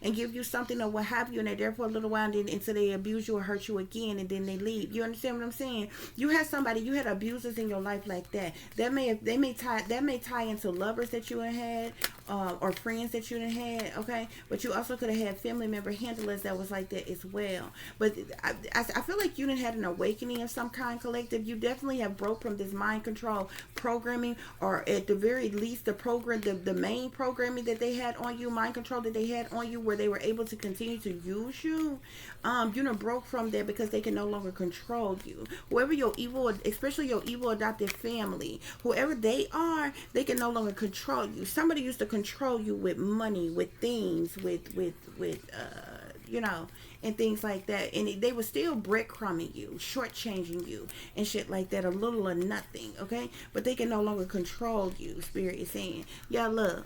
and give you something or what have you, and they're there for a little while, and then until they abuse you or hurt you again, and then they leave. You understand what I'm saying? You had abusers in your life like that. That may tie into lovers that you had, or friends that you had. Okay, but you also could have had family member handlers that was like that as well. But I feel like you didn't have an awakening of some kind, collective. You definitely have broke from this mind control programming, or at the very least the main programming that they had on you, mind control that they had on you, where they were able to continue to use you. You done broke from there because they can no longer control you. Whoever your evil, especially your evil adopted family, whoever they are, they can no longer control you. Somebody used to control you with money, with things, with and things like that, and they were still breadcrumbing you, shortchanging you, and shit like that, a little or nothing. Okay, but they can no longer control you. Spirit is saying, yeah, look.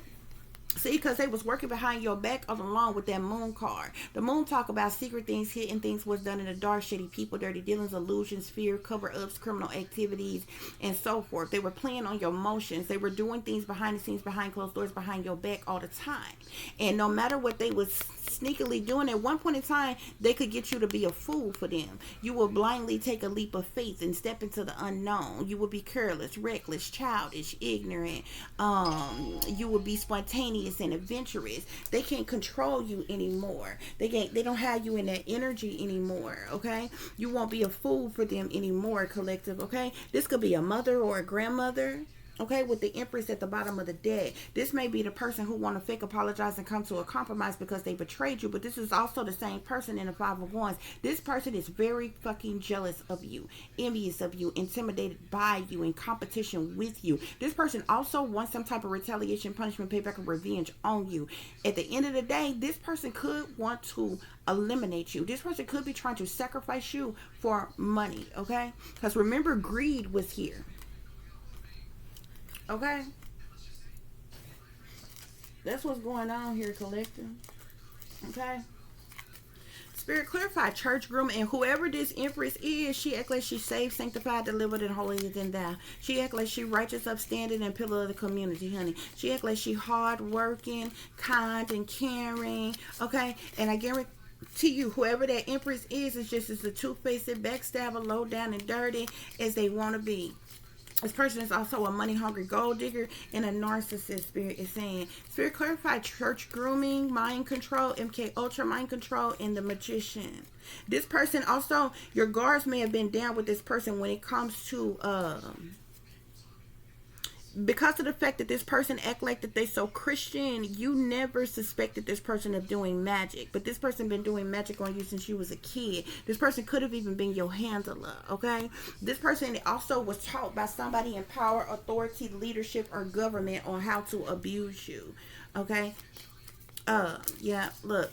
See, because they was working behind your back all along with that moon card. The moon talk about secret things, hidden things, what's done in the dark, shady people, dirty dealings, illusions, fear, cover-ups, criminal activities, and so forth. They were playing on your emotions. They were doing things behind the scenes, behind closed doors, behind your back all the time. And no matter what they was sneakily doing, at one point in time, they could get you to be a fool for them. You will blindly take a leap of faith and step into the unknown. You will be careless, reckless, childish, ignorant. You will be spontaneous rebellious and adventurous. They can't control you anymore. They don't have you in that energy anymore, okay? You won't be a fool for them anymore, collective, okay? This could be a mother or a grandmother, okay, with the Empress at the bottom of the deck. This may be the person who want to fake apologize and come to a compromise because they betrayed you, but this is also the same person in the Five of Wands. This person is very fucking jealous of you, envious of you, intimidated by you, in competition with you. This person also wants some type of retaliation, punishment, payback, or revenge on you. At the end of the day, this person could want to eliminate you. This person could be trying to sacrifice you for money, okay? Because remember, greed was here. Okay, that's what's going on here, collective. Okay, Spirit, clarify church groom, and whoever this Empress is, she act like she's saved, sanctified, delivered, and holy than thou. She act like she righteous, upstanding, and pillar of the community, honey. She act like she hard working, kind, and caring. Okay, and I guarantee to you, whoever that Empress is just as the two-faced, backstabber, low down, and dirty as they want to be. This person is also a money-hungry gold digger and a narcissist, Spirit is saying. Spirit, clarify church grooming, mind control, MK Ultra mind control, and the magician. This person also, your guards may have been down with this person when it comes to because of the fact that this person act like that they so Christian, you never suspected this person of doing magic. But this person been doing magic on you since you was a kid. This person could have even been your handler, okay? This person also was taught by somebody in power, authority, leadership, or government on how to abuse you, okay? Yeah, look,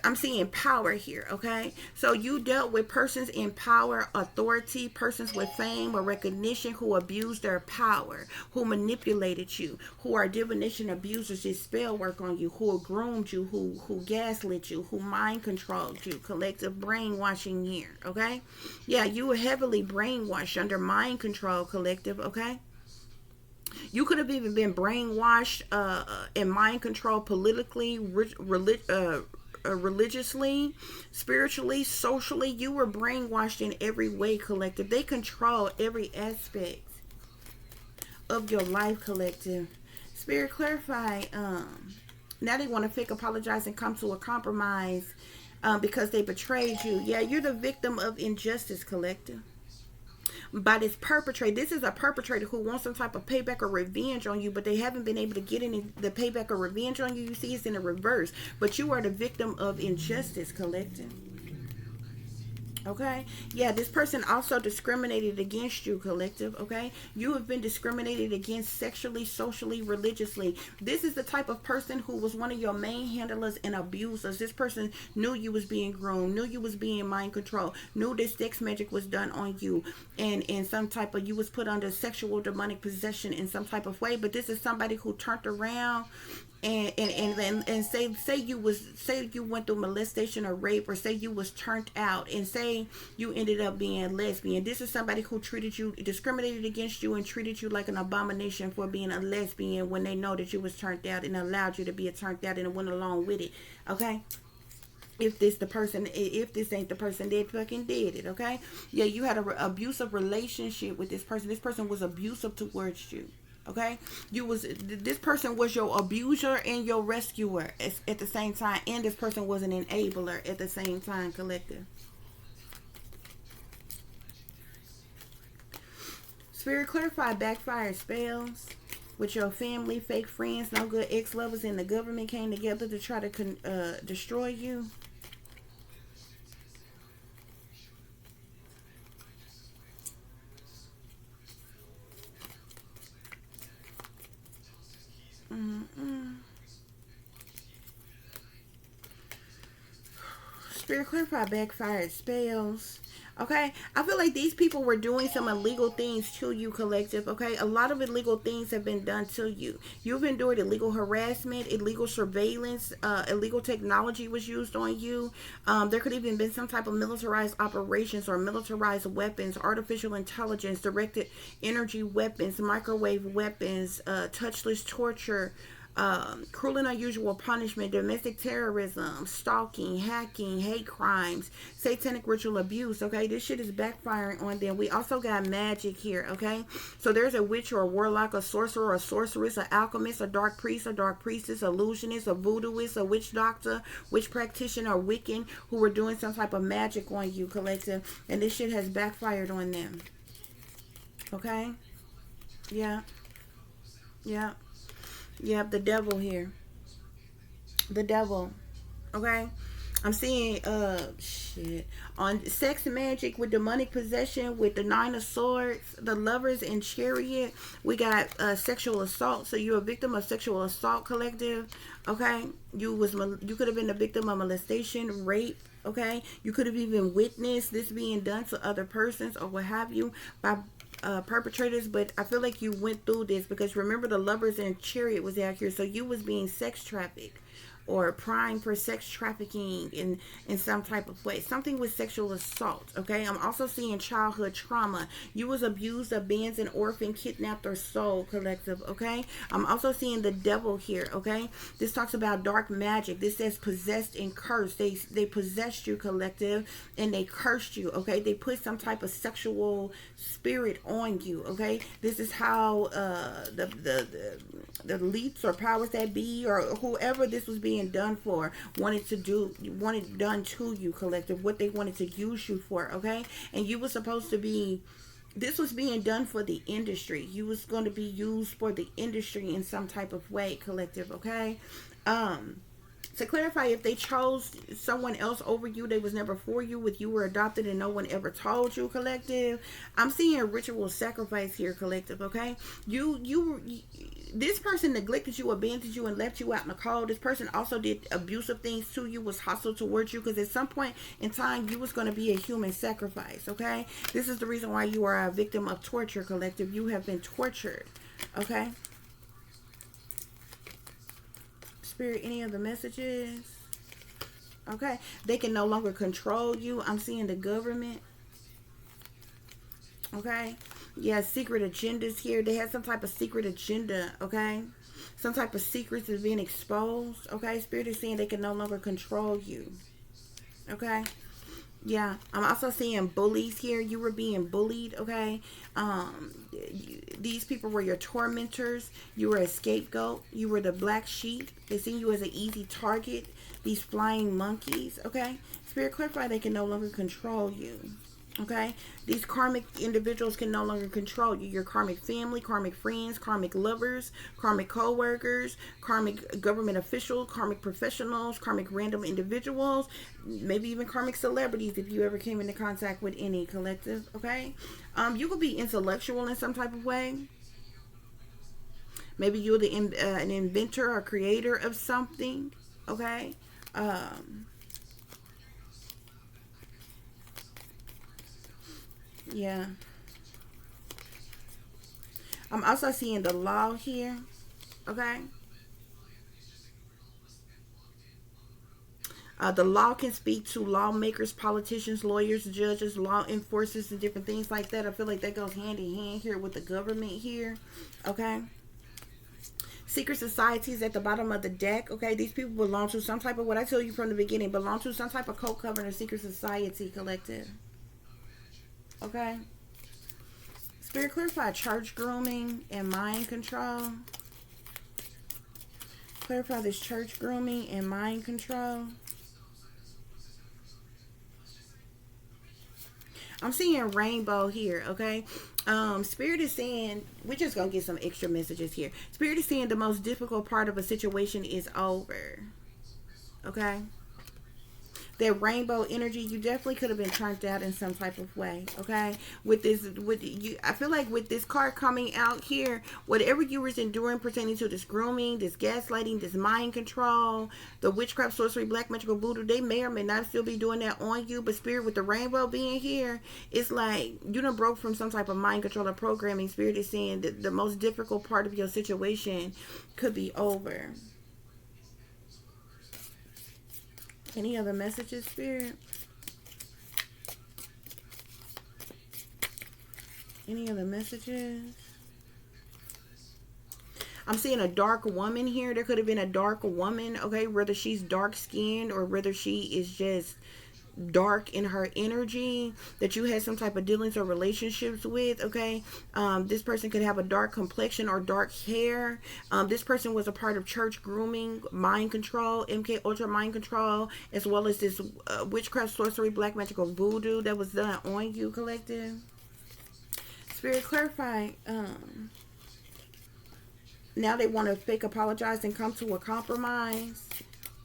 I'm seeing power here, okay? So you dealt with persons in power, authority, persons with fame or recognition who abused their power, who manipulated you, who are divination abusers, did spell work on you, who groomed you, who gaslit you, who mind controlled you, collective brainwashing here, okay? Yeah, you were heavily brainwashed under mind control, collective, okay? You could have even been brainwashed and mind controlled politically, religiously, spiritually, socially. You were brainwashed in every way, collective. They control every aspect of your life, collective. Spirit, clarify. Now they want to fake apologize and come to a compromise because they betrayed you. Yeah, you're the victim of injustice, collective. By this perpetrator. This is a perpetrator who wants some type of payback or revenge on you, but they haven't been able to get any the payback or revenge on you. You see, it's in the reverse. But you are the victim of injustice, collective. Okay, yeah, this person also discriminated against you, collective. Okay, you have been discriminated against sexually, socially, religiously. This is the type of person who was one of your main handlers and abusers. This person knew you was being groomed, knew you was being mind controlled, knew this sex magic was done on you, and in some type of, you was put under sexual demonic possession in some type of way. But this is somebody who turned around and say you went through molestation or rape, or say you was turned out, and say you ended up being lesbian. This is somebody who treated you, discriminated against you, and treated you like an abomination for being a lesbian when they know that you was turned out, and allowed you to be turned out and went along with it. Okay, if this ain't the person that fucking did it. Okay, yeah, you had an abusive relationship with this person. This person was abusive towards you. Okay, this person was your abuser and your rescuer at the same time, and this person was an enabler at the same time, collective. Spirit, clarify backfire spells with your family, fake friends, no good ex-lovers, and the government came together to try to destroy you. Spirit, clarify backfired spells. Okay, I feel like these people were doing some illegal things to you, collective. Okay, a lot of illegal things have been done to you. You've endured illegal harassment, illegal surveillance, illegal technology was used on you. There could even been some type of militarized operations or militarized weapons, artificial intelligence, directed energy weapons, microwave weapons, touchless torture, cruel and unusual punishment, domestic terrorism, stalking, hacking, hate crimes, satanic ritual abuse. Okay, this shit is backfiring on them. We also got magic here. Okay, so there's a witch or a warlock, a sorcerer, a sorceress, an alchemist, a dark priest, a dark priestess, a illusionist, a voodooist, a witch doctor, witch practitioner, or Wiccan who were doing some type of magic on you, collective, and this shit has backfired on them. Okay, yeah, yeah. You have the devil here. The devil. Okay? I'm seeing shit. On sex magic with demonic possession with the 9 of swords, the lovers and chariot, we got sexual assault. So you're a victim of sexual assault, collective. Okay? You could have been a victim of molestation, rape. Okay? You could have even witnessed this being done to other persons or what have you by perpetrators, but I feel like you went through this because remember the lovers and chariot was out here, so you was being sex trafficked or primed for sex trafficking in some type of way. Something with sexual assault, okay? I'm also seeing childhood trauma. You was abused, abandoned, orphaned, kidnapped, or sold, collective, okay? I'm also seeing the devil here, okay? This talks about dark magic. This says possessed and cursed. They possessed you, collective, and they cursed you, okay? They put some type of sexual spirit on you, okay? This is how the leaps or powers that be or whoever this was being done for wanted done to you, collective, what they wanted to use you for, okay? And you were supposed to be, this was being done for the industry. You was going to be used for the industry in some type of way, collective, okay? To clarify, if they chose someone else over you, they was never for you, with you were adopted and no one ever told you, collective. I'm seeing ritual sacrifice here, collective, okay? This person neglected you, abandoned you, and left you out in the cold. This person also did abusive things to you, was hostile towards you, because at some point in time, you was going to be a human sacrifice, okay? This is the reason why you are a victim of torture, collective. You have been tortured, okay? Spirit, any of the messages? Okay. They can no longer control you. I'm seeing the government. Okay. Yeah, secret agendas here. They have some type of secret agenda. Okay. Some type of secrets is being exposed. Okay. Spirit is saying they can no longer control you. Okay. Yeah, I'm also seeing bullies here. You were being bullied, okay? These people were your tormentors. You were a scapegoat. You were the black sheep. They see you as an easy target. These flying monkeys, okay? Spirit, clarify they can no longer control you, okay? These karmic individuals can no longer control you. Your karmic family, karmic friends, karmic lovers, karmic co-workers, karmic government officials, karmic professionals, karmic random individuals, maybe even karmic celebrities if you ever came into contact with any, collective, okay? You could be intellectual in some type of way. Maybe you're an inventor or creator of something, okay? Yeah. I'm also seeing the law here. Okay. The law can speak to lawmakers, politicians, lawyers, judges, law enforcers, and different things like that. I feel like that goes hand in hand here with the government here. Okay. Secret societies at the bottom of the deck. Okay. These people belong to some type of, what I told you from the beginning, belong to some type of cult, covenant, or secret society, collective. Okay. Spirit, clarify church grooming and mind control. Clarify this church grooming and mind control. I'm seeing rainbow here, okay? Spirit is saying, we're just going to get some extra messages here. Spirit is saying the most difficult part of a situation is over, okay? That rainbow energy, you definitely could have been turned out in some type of way, okay? I feel like with this card coming out here, whatever you were enduring pertaining to this grooming, this gaslighting, this mind control, the witchcraft, sorcery, black magical voodoo, they may or may not still be doing that on you. But Spirit, with the rainbow being here, it's like you done broke from some type of mind control or programming. Spirit is saying that the most difficult part of your situation could be over. Any other messages, Spirit? Any other messages? I'm seeing a dark woman here. There could have been a dark woman, okay, whether she's dark skinned or whether she is just dark in her energy that you had some type of dealings or relationships with, okay. This person could have a dark complexion or dark hair. This person was a part of church grooming, mind control, MK Ultra mind control, as well as this witchcraft, sorcery, black magic, or voodoo that was done on you, collective. Spirit, clarify. Now they want to fake apologize and come to a compromise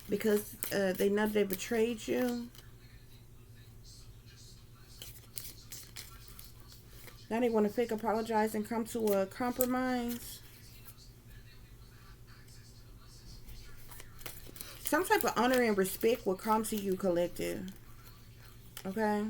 because they know they betrayed you. Now they want to fake apologize and come to a compromise. Some type of honor and respect will come to you, collective. Okay?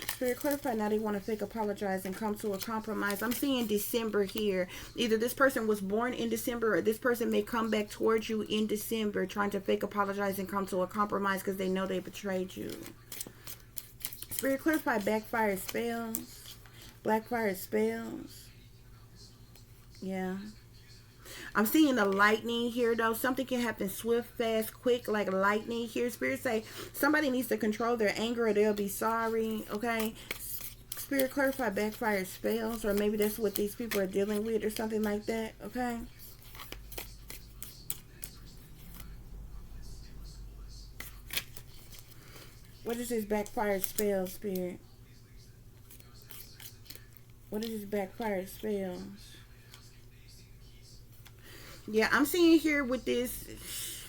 Spirit, clarify. Now they want to fake apologize and come to a compromise. I'm seeing December here. Either this person was born in December or this person may come back towards you in December trying to fake apologize and come to a compromise because they know they betrayed you. Spirit, clarify. Backfire spells. Blackfire spells. Yeah. I'm seeing the lightning here, though. Something can happen swift, fast, quick, like lightning here. Spirit say somebody needs to control their anger or they'll be sorry, okay? Spirit, clarify. Backfire spells, or maybe that's what these people are dealing with or something like that, okay? What is this backfire spell, Spirit? What is this backfire spells? Yeah, I'm seeing here with this.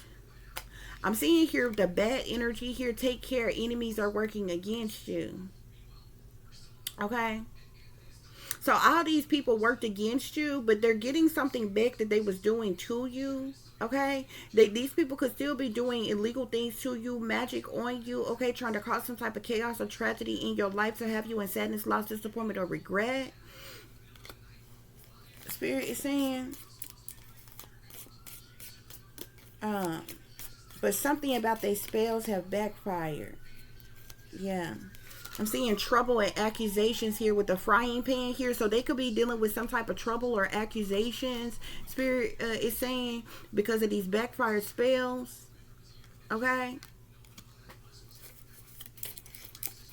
I'm seeing here the bad energy here. Take care. Enemies are working against you. Okay. So all these people worked against you, but they're getting something back that they was doing to you. Okay, these people could still be doing illegal things to you, magic on you, okay, trying to cause some type of chaos or tragedy in your life to have you in sadness, loss, disappointment, or regret. Spirit is saying, but something about their spells have backfired. Yeah. I'm seeing trouble and accusations here with the frying pan here. So they could be dealing with some type of trouble or accusations. Spirit is saying because of these backfired spells. Okay.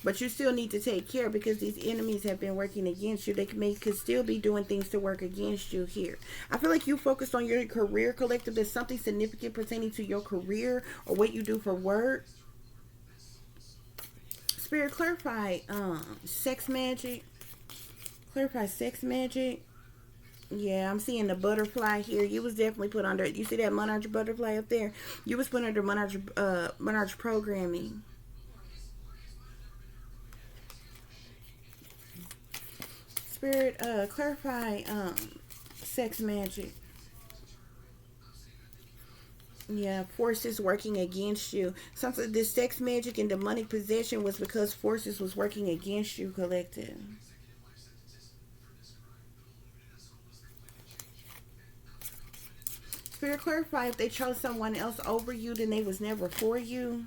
But you still need to take care because these enemies have been working against you. They could still be doing things to work against you here. I feel like you focused on your career, collective. There's something significant pertaining to your career or what you do for work. Spirit, clarify sex magic. Clarify sex magic. Yeah, I'm seeing the butterfly here. You was definitely put under, you see that monarch butterfly up there? You was put under monarch programming. Spirit, clarify sex magic. Yeah, forces working against you. Something this sex magic and demonic possession was because forces was working against you, collective. Spirit, clarify if they chose someone else over you, then they was never for you.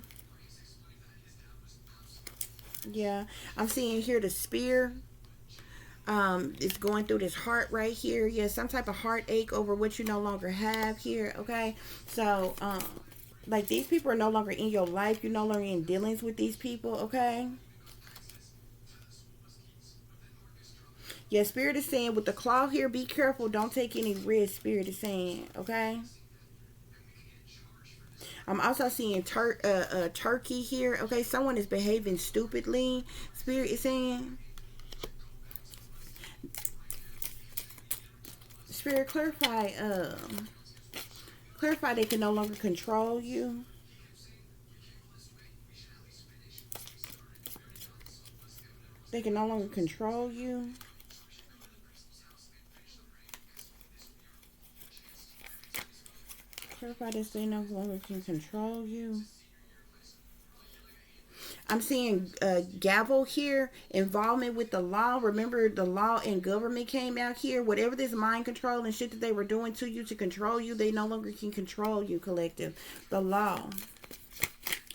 Yeah, I'm seeing here the spear. It's going through this heart right here. Yeah, some type of heartache over what you no longer have here. Okay, so like these people are no longer in your life. You're no longer in dealings with these people. Okay. Yeah, Spirit is saying with the claw here, be careful. Don't take any risk. Spirit is saying, okay. I'm also seeing turkey here. Okay, someone is behaving stupidly. Spirit is saying. Spirit, clarify they can no longer control you. They can no longer control you. Clarify that they no longer can control you. I'm seeing gavel here, involvement with the law. Remember, the law and government came out here. Whatever this mind control and shit that they were doing to you to control you, they no longer can control you, collective. The law,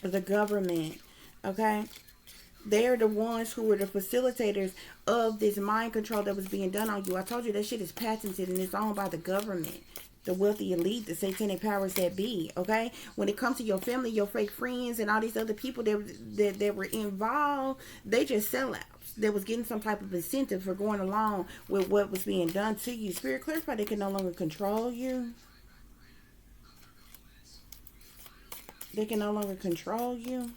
the government, okay? They're the ones who were the facilitators of this mind control that was being done on you. I told you that shit is patented and it's owned by the government, the wealthy elite, the satanic powers that be. Okay, when it comes to your family, your fake friends, and all these other people that were involved, they just sellouts. They was getting some type of incentive for going along with what was being done to you. Spirit clarify they can no longer control you. They can no longer control you.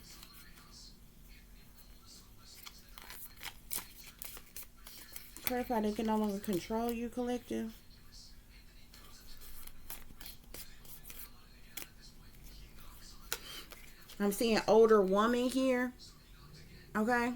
Clarify they can no longer control you, collective. I'm seeing older woman here. Okay.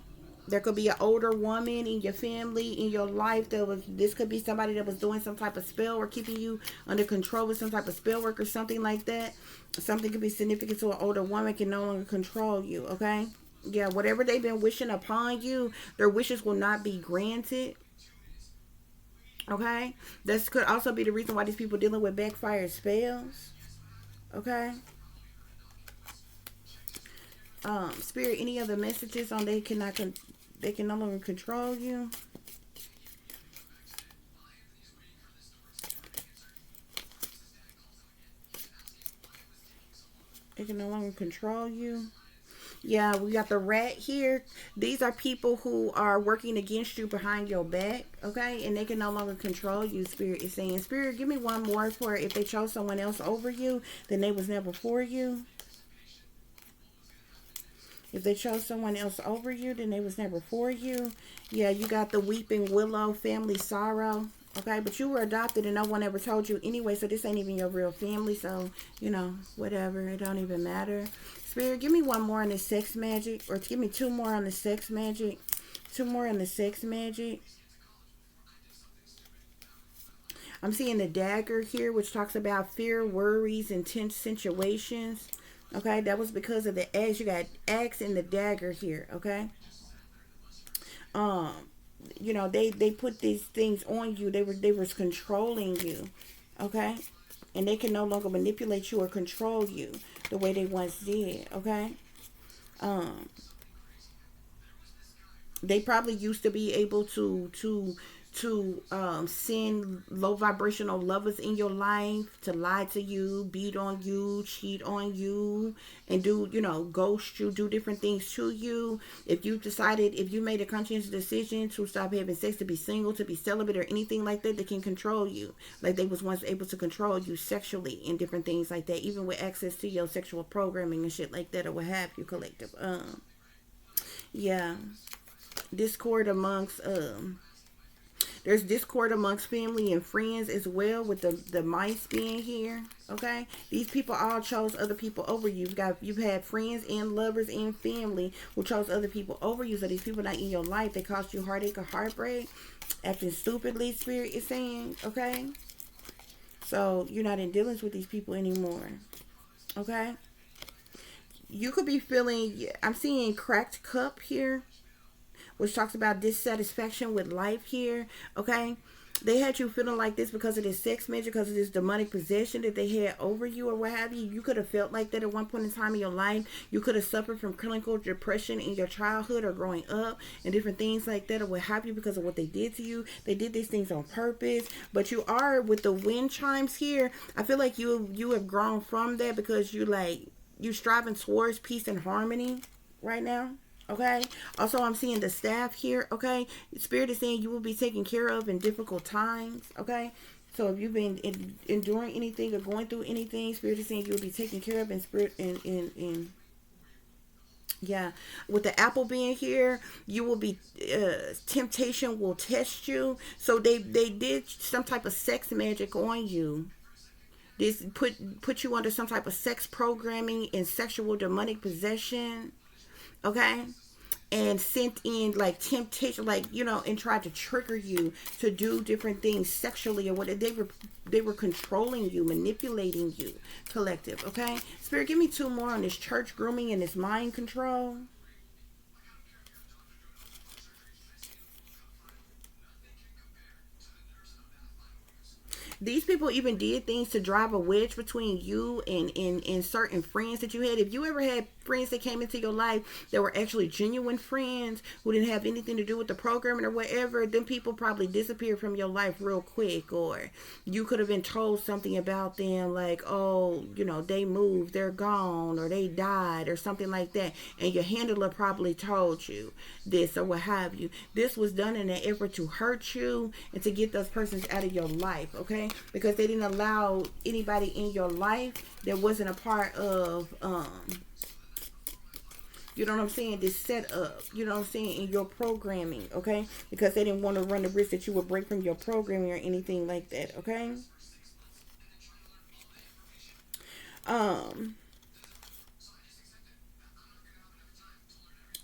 There could be an older woman in your family, in your life. This could be somebody that was doing some type of spell or keeping you under control with some type of spell work or something like that. Something could be significant to an older woman can no longer control you. Okay. Yeah, whatever they've been wishing upon you, their wishes will not be granted. Okay. This could also be the reason why these people dealing with backfired spells. Okay. Spirit, any other messages on they can no longer control you? They can no longer control you. Yeah, we got the rat here. These are people who are working against you behind your back, okay? And they can no longer control you, Spirit is saying. Spirit, give me one more for if they chose someone else over you, then they was never for you. If they chose someone else over you, then they was never for you. Yeah, you got the weeping willow, family sorrow. Okay, but you were adopted and no one ever told you anyway, so this ain't even your real family. So, you know, whatever. It don't even matter. Spirit, give me one more on the sex magic. Or give me two more on the sex magic. Two more on the sex magic. I'm seeing the dagger here, which talks about fear, worries, and tense situations. Okay, that was because of the axe. You got axe and the dagger here. Okay. You know, they put these things on you. They was controlling you. Okay, and they can no longer manipulate you or control you the way they once did. Okay. They probably used to be able to send low vibrational lovers in your life to lie to you, beat on you, cheat on you, and do, you know, ghost you, do different things to you. If you made a conscious decision to stop having sex, to be single, to be celibate, or anything like that, they can control you. Like they was once able to control you sexually and different things like that, even with access to your sexual programming and shit like that, or what have you, collective. Yeah. Discord amongst there's discord amongst family and friends as well, with the mice being here. Okay, these people all chose other people over you. You've had friends and lovers and family who chose other people over you. So these people not in your life, they caused you heartache or heartbreak, acting stupidly, Spirit is saying. Okay, so you're not in dealings with these people anymore. Okay, you could be feeling, I'm seeing cracked cup here, which talks about dissatisfaction with life here. Okay, they had you feeling like this because of this sex magic, because of this demonic possession that they had over you or what have you. You could have felt like that at one point in time in your life. You could have suffered from clinical depression in your childhood or growing up and different things like that, or what have you, because of what they did to you. They did these things on purpose. But you are, with the wind chimes here, I feel like you have grown from that, because you striving towards peace and harmony right now. Okay, also I'm seeing the staff here. Okay, Spirit is saying you will be taken care of in difficult times. Okay, so if you've been enduring anything or going through anything, Spirit is saying you will be taken care of in spirit. In yeah, with the apple being here, you will be temptation will test you. So they did some type of sex magic on you. This put you under some type of sex programming and sexual demonic possession. Okay, and sent in like temptation, like, you know, and tried to trigger you to do different things sexually or what. They were controlling you, manipulating you, collective. Okay, Spirit, give me two more on this church grooming and this mind control. These people even did things to drive a wedge between you and certain friends that you had. If you ever had friends that came into your life that were actually genuine friends who didn't have anything to do with the programming or whatever, then people probably disappeared from your life real quick. Or you could have been told something about them like, oh, you know, they moved, they're gone, or they died, or something like that. And your handler probably told you this or what have you. This was done in an effort to hurt you and to get those persons out of your life, okay? Because they didn't allow anybody in your life that wasn't a part of you know what I'm saying, this setup, you know what I'm saying, in your programming, okay? Because they didn't want to run the risk that you would break from your programming or anything like that, okay?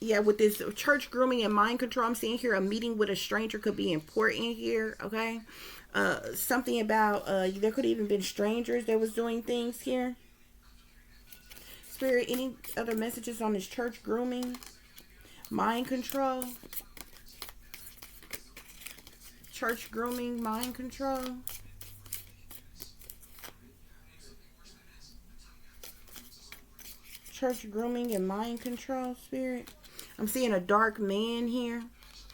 Yeah, with this church grooming and mind control, I'm seeing here a meeting with a stranger could be important here, okay? Something about, there could have even been strangers that was doing things here. Spirit, any other messages on this church grooming? Mind control? Church grooming, mind control? Church grooming and mind control, Spirit? I'm seeing a dark man here.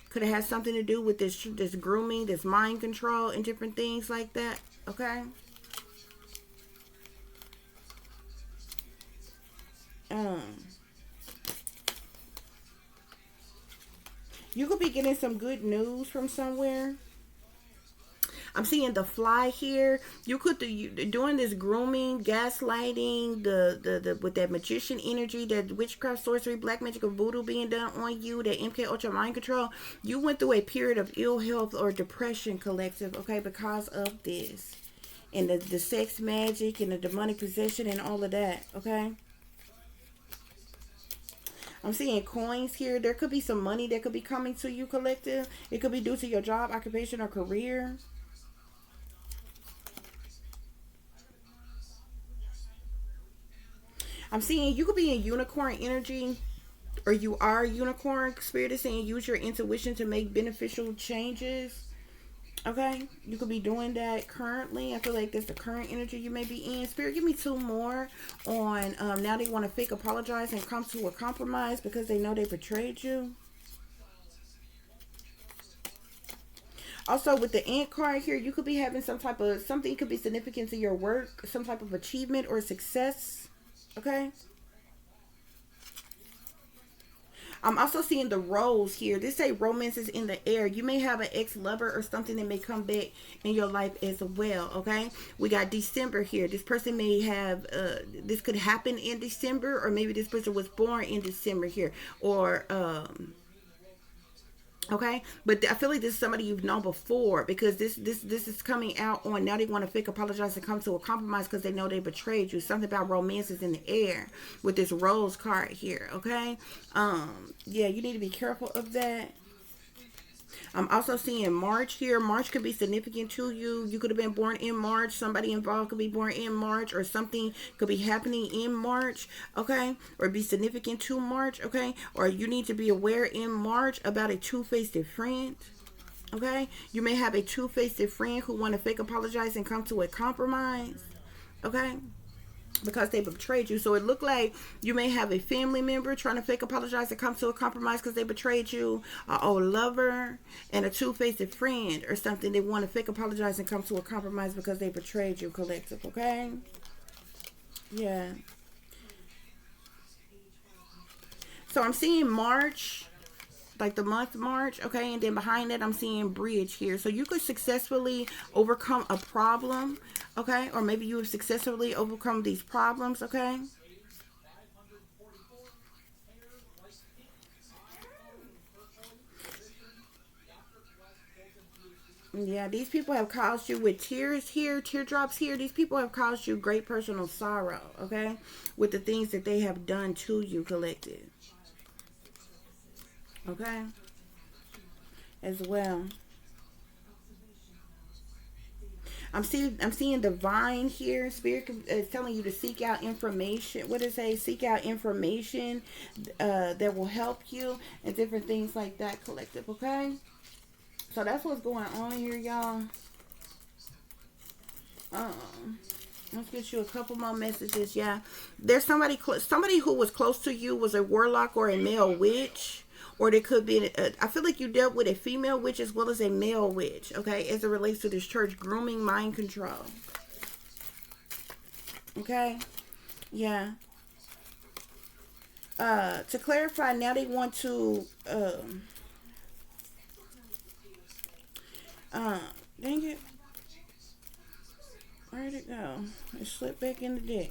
Could have had something to do with this grooming, this mind control, and different things like that, okay? You could be getting some good news from somewhere. I'm seeing the fly here. You could be doing this grooming, gaslighting, the with that magician energy, that witchcraft, sorcery, black magic, or voodoo being done on you, that MK Ultra mind control. You went through a period of ill health or depression, collective, okay, because of this. And the sex magic and the demonic possession and all of that, okay? I'm seeing coins here. There could be some money that could be coming to you, collective. It could be due to your job, occupation, or career. I'm seeing you could be in unicorn energy, or you are a unicorn. Spirit is saying use your intuition to make beneficial changes. Okay, you could be doing that currently. I feel like that's the current energy you may be in. Spirit, give me two more on now they want to fake apologize and come to a compromise because they know they betrayed you. Also, with the ant card here, you could be having some type of, something could be significant to your work, some type of achievement or success. Okay. I'm also seeing the rose here. This say romance is in the air. You may have an ex-lover or something that may come back in your life as well, okay? We got December here. This person may have, this could happen in December, or maybe this person was born in December here. Or, okay, but I feel like this is somebody you've known before, because this is coming out on now they want to fake apologize and come to a compromise because they know they betrayed you. Something about romance is in the air with this rose card here, okay? Yeah, you need to be careful of that. I'm also seeing March here. March could be significant to you. You could have been born in March. Somebody involved could be born in March, or something could be happening in March, okay? Or be significant to March, okay? Or you need to be aware in March about a two-faced friend, okay? You may have a two-faced friend who want to fake apologize and come to a compromise, okay? Because they betrayed you. So it looked like you may have a family member trying to fake apologize and come to a compromise because they betrayed you, an old lover, and a two-faced friend or something. They want to fake apologize and come to a compromise because they betrayed you, collective, okay? Yeah. So I'm seeing March, like the month March, okay? And then behind that, I'm seeing bridge here. So you could successfully overcome a problem, okay? Or maybe you have successfully overcome these problems, okay? Yeah, these people have caused you with tears here, teardrops here. These people have caused you great personal sorrow, okay? With the things that they have done to you, collective. Okay? As well. I'm seeing divine here. Spirit is telling you to seek out information. What does it say? Seek out information that will help you and different things like that, collective, okay? So that's what's going on here, y'all. Let's get you a couple more messages. Yeah, there's somebody who was close to you was a warlock or a male witch, or there could be. I feel like you dealt with a female witch as well as a male witch. Okay, as it relates to this church, grooming, mind control. Okay, yeah. To clarify, now they want to. Dang it. Where'd it go? It slipped back in the deck.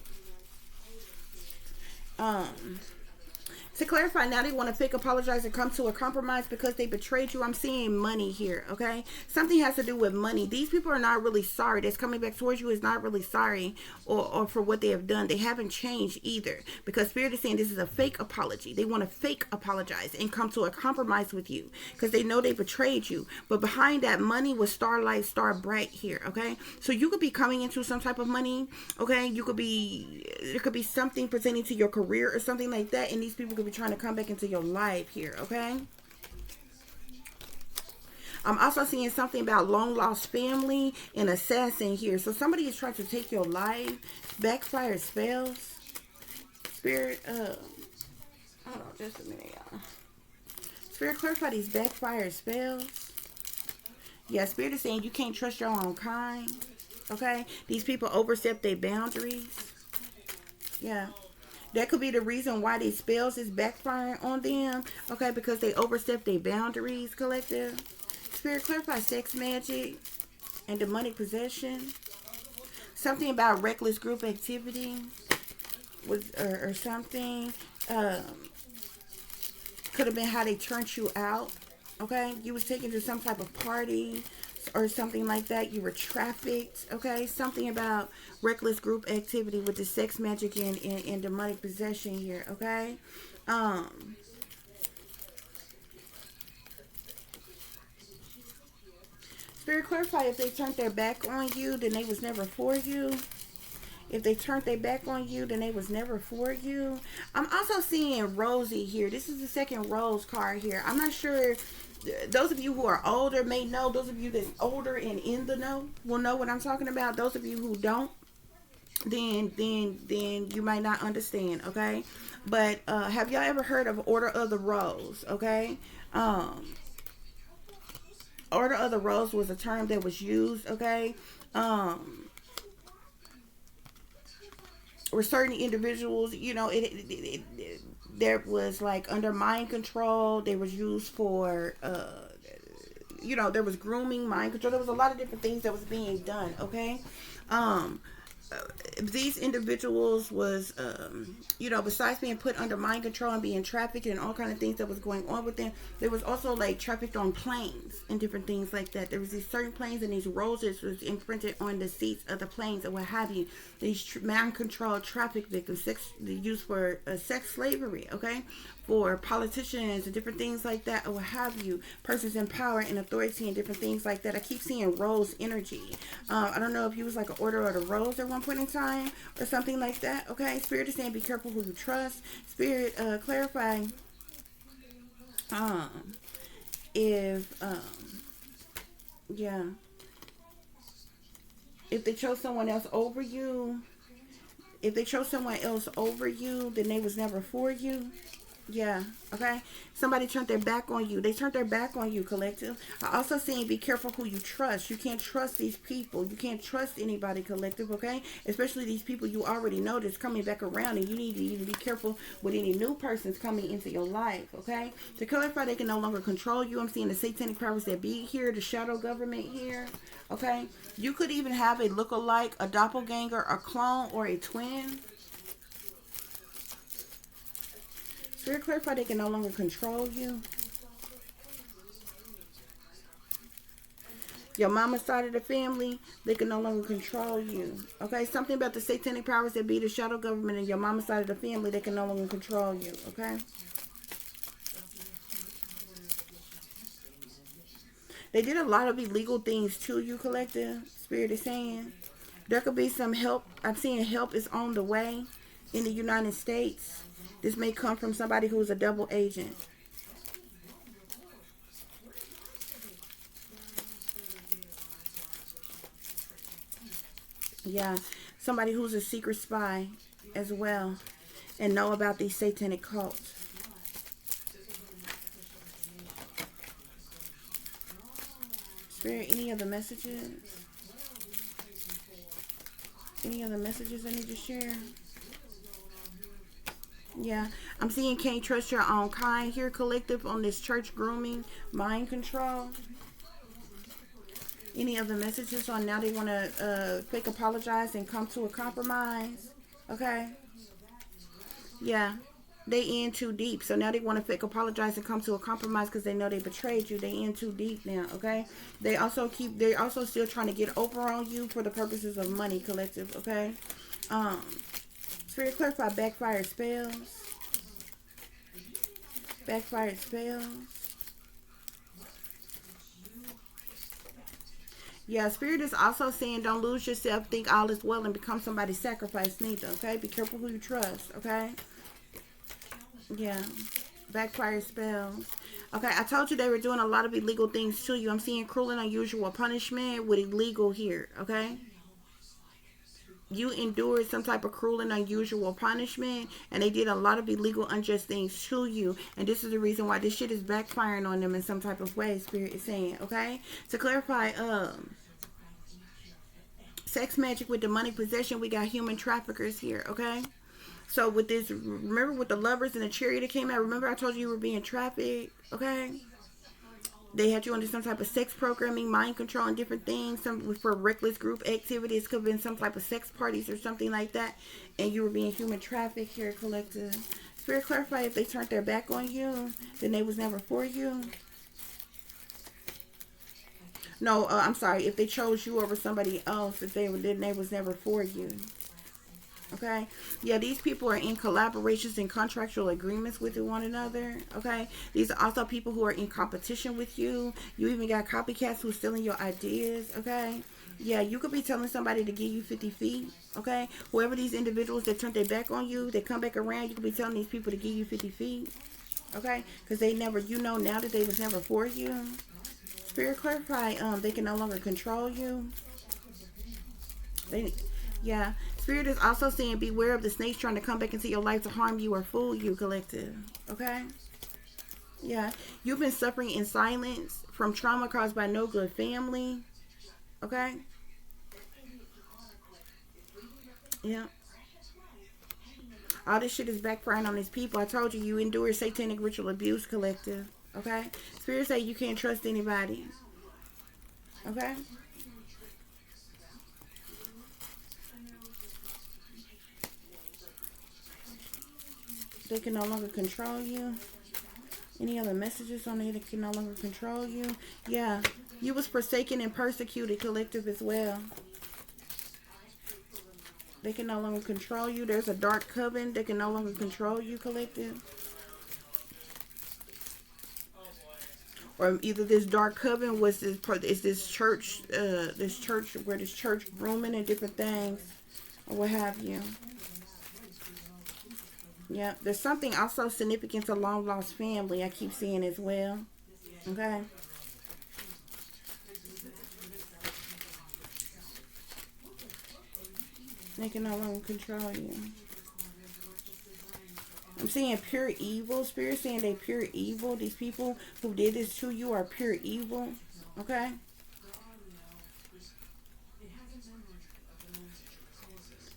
To clarify, now they want to fake apologize and come to a compromise because they betrayed you. I'm seeing money here, okay? Something has to do with money. These people are not really sorry. That's coming back towards you is not really sorry or for what they have done. They haven't changed either, because Spirit is saying this is a fake apology. They want to fake apologize and come to a compromise with you because they know they betrayed you. But behind that money was starlight, star bright here, okay? So you could be coming into some type of money, okay? You could be, there could be something pertaining to your career or something like that, and these people could be trying to come back into your life here, okay? I'm also seeing something about long lost family and assassin here. So somebody is trying to take your life. Backfire spells. Spirit, hold on just a minute, y'all. Spirit, clarify these backfire spells. Yeah, Spirit is saying you can't trust your own kind, okay? These people overstep their boundaries. Yeah. That could be the reason why these spells is backfiring on them. Okay, because they overstep their boundaries, collective. Spirit, clarify sex magic and demonic possession. Something about reckless group activity or something. Could have been how they turned you out. Okay, you was taken to some type of party or something like that. You were trafficked. Okay, something about reckless group activity with the sex magic and demonic possession here. Okay, Spirit, clarify if they turned their back on you, then they was never for you. If they turned their back on you, then they was never for you. I'm also seeing Rosie here. This is the second Rose card here. I'm not sure. Those of you who are older may know. Those of you that's older and in the know will know what I'm talking about. Those of you who don't, then you might not understand, okay? But have y'all ever heard of Order of the Rose, okay? Order of the Rose was a term that was used, okay? Where certain individuals, you know, there was like under mind control. They was used for, you know, there was grooming, mind control. There was a lot of different things that was being done, okay? These individuals was, you know, besides being put under mind control and being trafficked and all kind of things that was going on with them, there was also like trafficked on planes and different things like that. There was these certain planes and these roses was imprinted on the seats of the planes and what have you. These mind control traffic victims, used for sex slavery, okay? For politicians and different things like that, or what have you, persons in power and authority and different things like that. I keep seeing rose energy. I don't know if you was like an Order of the Rose at one point in time or something like that, okay? Spirit is saying be careful who you trust. Spirit, clarify if, yeah, if they chose someone else over you, then they was never for you. Yeah, okay. Somebody turned their back on you. They turned their back on you, collective. I also saying be careful who you trust. You can't trust these people. You can't trust anybody, collective, okay? Especially these people you already know that's coming back around, and you need to even be careful with any new persons coming into your life, okay? To clarify, they can no longer control you. I'm seeing the satanic powers that be here, the shadow government here, okay? You could even have a look-alike, a doppelganger, a clone, or a twin. Spirit, clarify they can no longer control you. Your mama's side of the family, they can no longer control you. Okay, something about the satanic powers that be the shadow government and your mama's side of the family, they can no longer control you. Okay. They did a lot of illegal things to you, collective. Spirit is saying there could be some help. I'm seeing help is on the way in the United States. This may come from somebody who's a double agent. Yeah. Somebody who's a secret spy as well and know about these satanic cults. Spirit, any other messages? Any other messages I need to share? Yeah, I'm seeing can't trust your own kind here, collective, on this church grooming, mind control. Any other messages on now they want to fake apologize and come to a compromise? Okay. Yeah. They in too deep. So now they want to fake apologize and come to a compromise because they know they betrayed you. They in too deep now, okay? They also still trying to get over on you for the purposes of money, collective, okay? Spirit clarify backfire spells. Backfire spells. Yeah, Spirit is also saying don't lose yourself, think all is well, and become somebody's sacrifice neither, okay? Be careful who you trust, okay? Yeah. Backfire spells. Okay, I told you they were doing a lot of illegal things to you. I'm seeing cruel and unusual punishment with illegal here, okay? You endured some type of cruel and unusual punishment, and they did a lot of illegal, unjust things to you. And this is the reason why this shit is backfiring on them in some type of way, Spirit is saying, okay? To clarify, sex magic with demonic possession, we got human traffickers here, okay? So with this, remember with the lovers and the chariot that came out, remember I told you were being trafficked, okay? They had you under some type of sex programming, mind control, and different things. Some for reckless group activities, could have been some type of sex parties or something like that. And you were being human trafficked here, collective. Spirit clarify if they turned their back on you, then they was never for you. No, I'm sorry. If they chose you over somebody else, then they was never for you. Okay, yeah, these people are in collaborations and contractual agreements with one another. Okay, these are also people who are in competition with you. You even got copycats who's stealing your ideas. Okay, yeah, you could be telling somebody to give you 50 feet. Okay, whoever these individuals that turn their back on you, they come back around, you could be telling these people to give you 50 feet. Okay, because they never, you know now that they was never for you. Spirit clarify, they can no longer control you. Yeah. Spirit is also saying beware of the snakes trying to come back into your life to harm you or fool you, collective. Okay? Yeah. You've been suffering in silence from trauma caused by no good family. Okay? Yeah. All this shit is backfiring on these people. I told you, you endure satanic ritual abuse, collective. Okay? Spirit say you can't trust anybody. Okay? They can no longer control you. Any other messages on there that can no longer control you? Yeah. You was forsaken and persecuted, collective, as well. They can no longer control you. There's a dark coven that can no longer control you, collective. Or either this dark coven was this church where this church grooming and different things, or what have you. Yeah, there's something also significant to long lost family I keep seeing as well. Okay. They can no longer control you. I'm seeing pure evil. Spirit saying they pure evil. These people who did this to you are pure evil. Okay.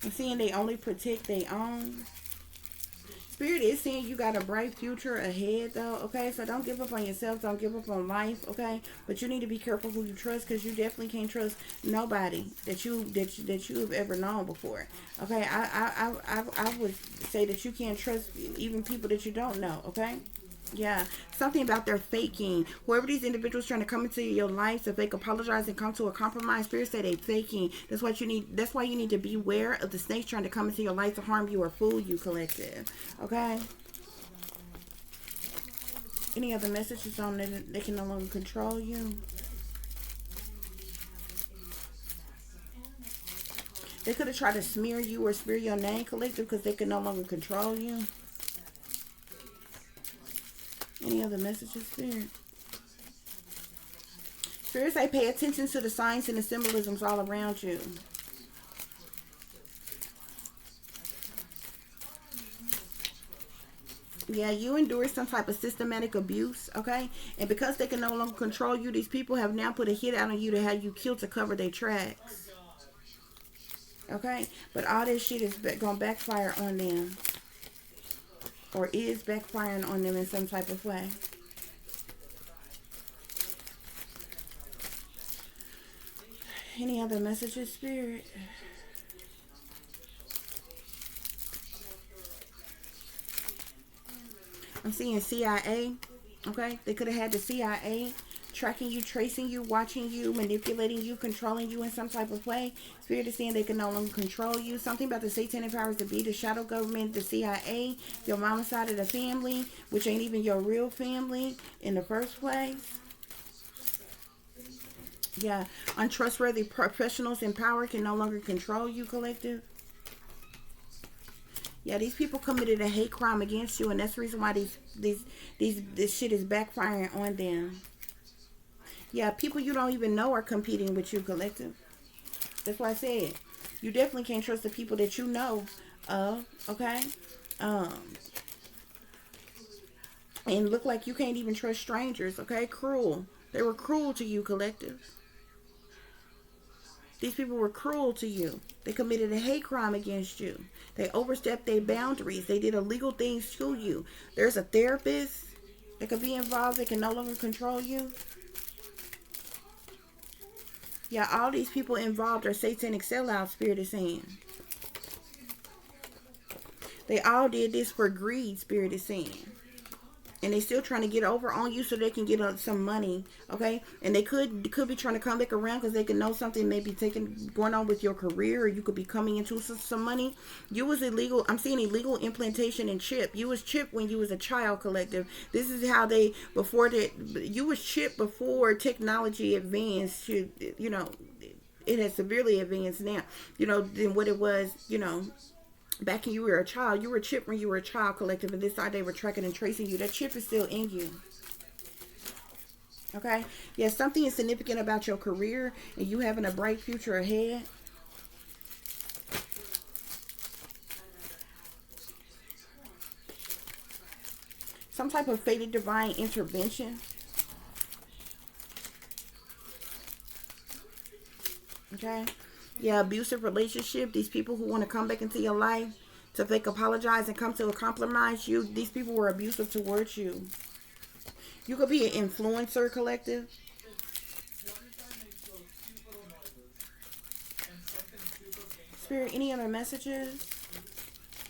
I'm seeing they only protect their own. Spirit is saying you got a bright future ahead, though, okay? So don't give up on yourself. Don't give up on life, okay? But you need to be careful who you trust, because you definitely can't trust nobody that you have ever known before, okay? I would say that you can't trust even people that you don't know, okay? Yeah, something about their faking. Whoever these individuals trying to come into your life to fake apologize and come to a compromise, Spirit say they faking. That's what you need. That's why you need to beware of the snakes trying to come into your life to harm you or fool you, collective. Okay. Any other messages on that they can no longer control you? They could have tried to smear you or smear your name, collective, because they can no longer control you. Any other messages, Spirit? Spirit say pay attention to the signs and the symbolisms all around you. Yeah, you endure some type of systematic abuse, okay? And because they can no longer control you, these people have now put a hit out on you to have you killed to cover their tracks. Okay? But all this shit is going to backfire on them. Or is backfiring on them in some type of way. Any other messages, Spirit? I'm seeing CIA. Okay? They could have had the CIA tracking you, tracing you, watching you, manipulating you, controlling you in some type of way. Spirit is saying they can no longer control you. Something about the satanic powers to be, the shadow government, the CIA, your mama's side of the family, which ain't even your real family in the first place. Yeah, untrustworthy professionals in power can no longer control you, collective. Yeah, these people committed a hate crime against you, and that's the reason why this shit is backfiring on them. Yeah, people you don't even know are competing with you, collective. That's why I said you definitely can't trust the people that you know of, okay? And look like you can't even trust strangers, okay? Cruel. They were cruel to you, collective. These people were cruel to you. They committed a hate crime against you. They overstepped their boundaries. They did illegal things to you. There's a therapist that could be involved that can no longer control you. Yeah, all these people involved are satanic sellout, Spirit is saying. They all did this for greed, Spirit is saying. And they still trying to get over on you so they can get some money, okay? And they could be trying to come back around because they can know something may be going on with your career, or you could be coming into some money. You was illegal. I'm seeing illegal implantation and chip. You was chipped when you was a child, collective. This is how they, before that, you was chipped before technology advanced. You know, it has severely advanced now, you know, than what it was, you know, back when you were a child. You were chipped when you were a child, collective, and this side they were tracking and tracing you. That chip is still in you. Okay? Yeah, something is significant about your career and you having a bright future ahead. Some type of fated divine intervention. Okay? Yeah, abusive relationship. These people who want to come back into your life to fake apologize and come to a compromise. These people were abusive towards you. You could be an influencer, collective. Spirit, any other messages?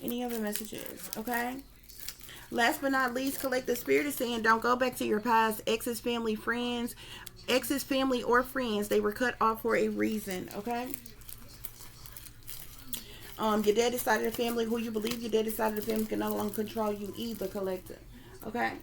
Any other messages? Okay. Last but not least, collective, Spirit is saying don't go back to your past exes, family, friends. Exes, family, or friends. They were cut off for a reason. Okay. Your daddy side of the family, who you believe your daddy side of the family can no longer control you either, collective. Okay.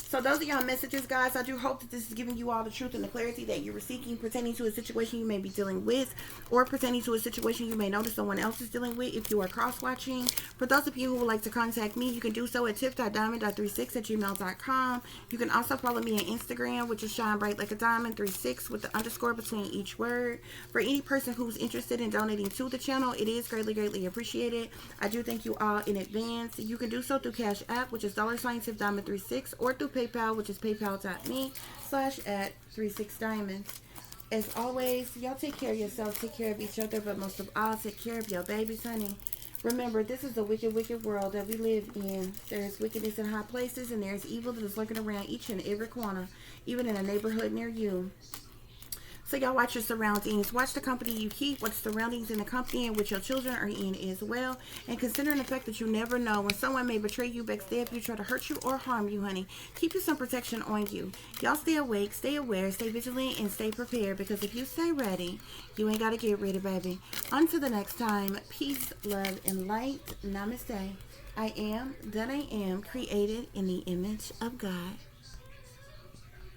So those are your messages, guys. I do hope that this is giving you all the truth and the clarity that you were seeking pertaining to a situation you may be dealing with, or pertaining to a situation you may notice someone else is dealing with if you are cross-watching. For those of you who would like to contact me, you can do so at tiff.diamond.36@gmail.com. You can also follow me on Instagram, which is shine bright like a diamond 36 with the underscore between each word. For any person who's interested in donating to the channel, it is greatly appreciated. I do thank you all in advance. You can do so through CASHAPP, which is $tiffdiamond36, or through PayPal, which is paypal.me/@36diamonds. As always, y'all take care of yourselves, take care of each other, but most of all, take care of your babies, honey. Remember, this is a wicked, wicked world that we live in. There's wickedness in high places, and there's evil that is lurking around each and every corner, even in a neighborhood near you. So y'all watch your surroundings. Watch the company you keep. Watch the surroundings in the company in which your children are in as well. And considering the fact that you never know when someone may betray you, backstab you, try to hurt you, or harm you, honey. Keep you some protection on you. Y'all stay awake, stay aware, stay vigilant, and stay prepared. Because if you stay ready, you ain't got to get ready, baby. Until the next time, peace, love, and light. Namaste. I am that I am, created in the image of God.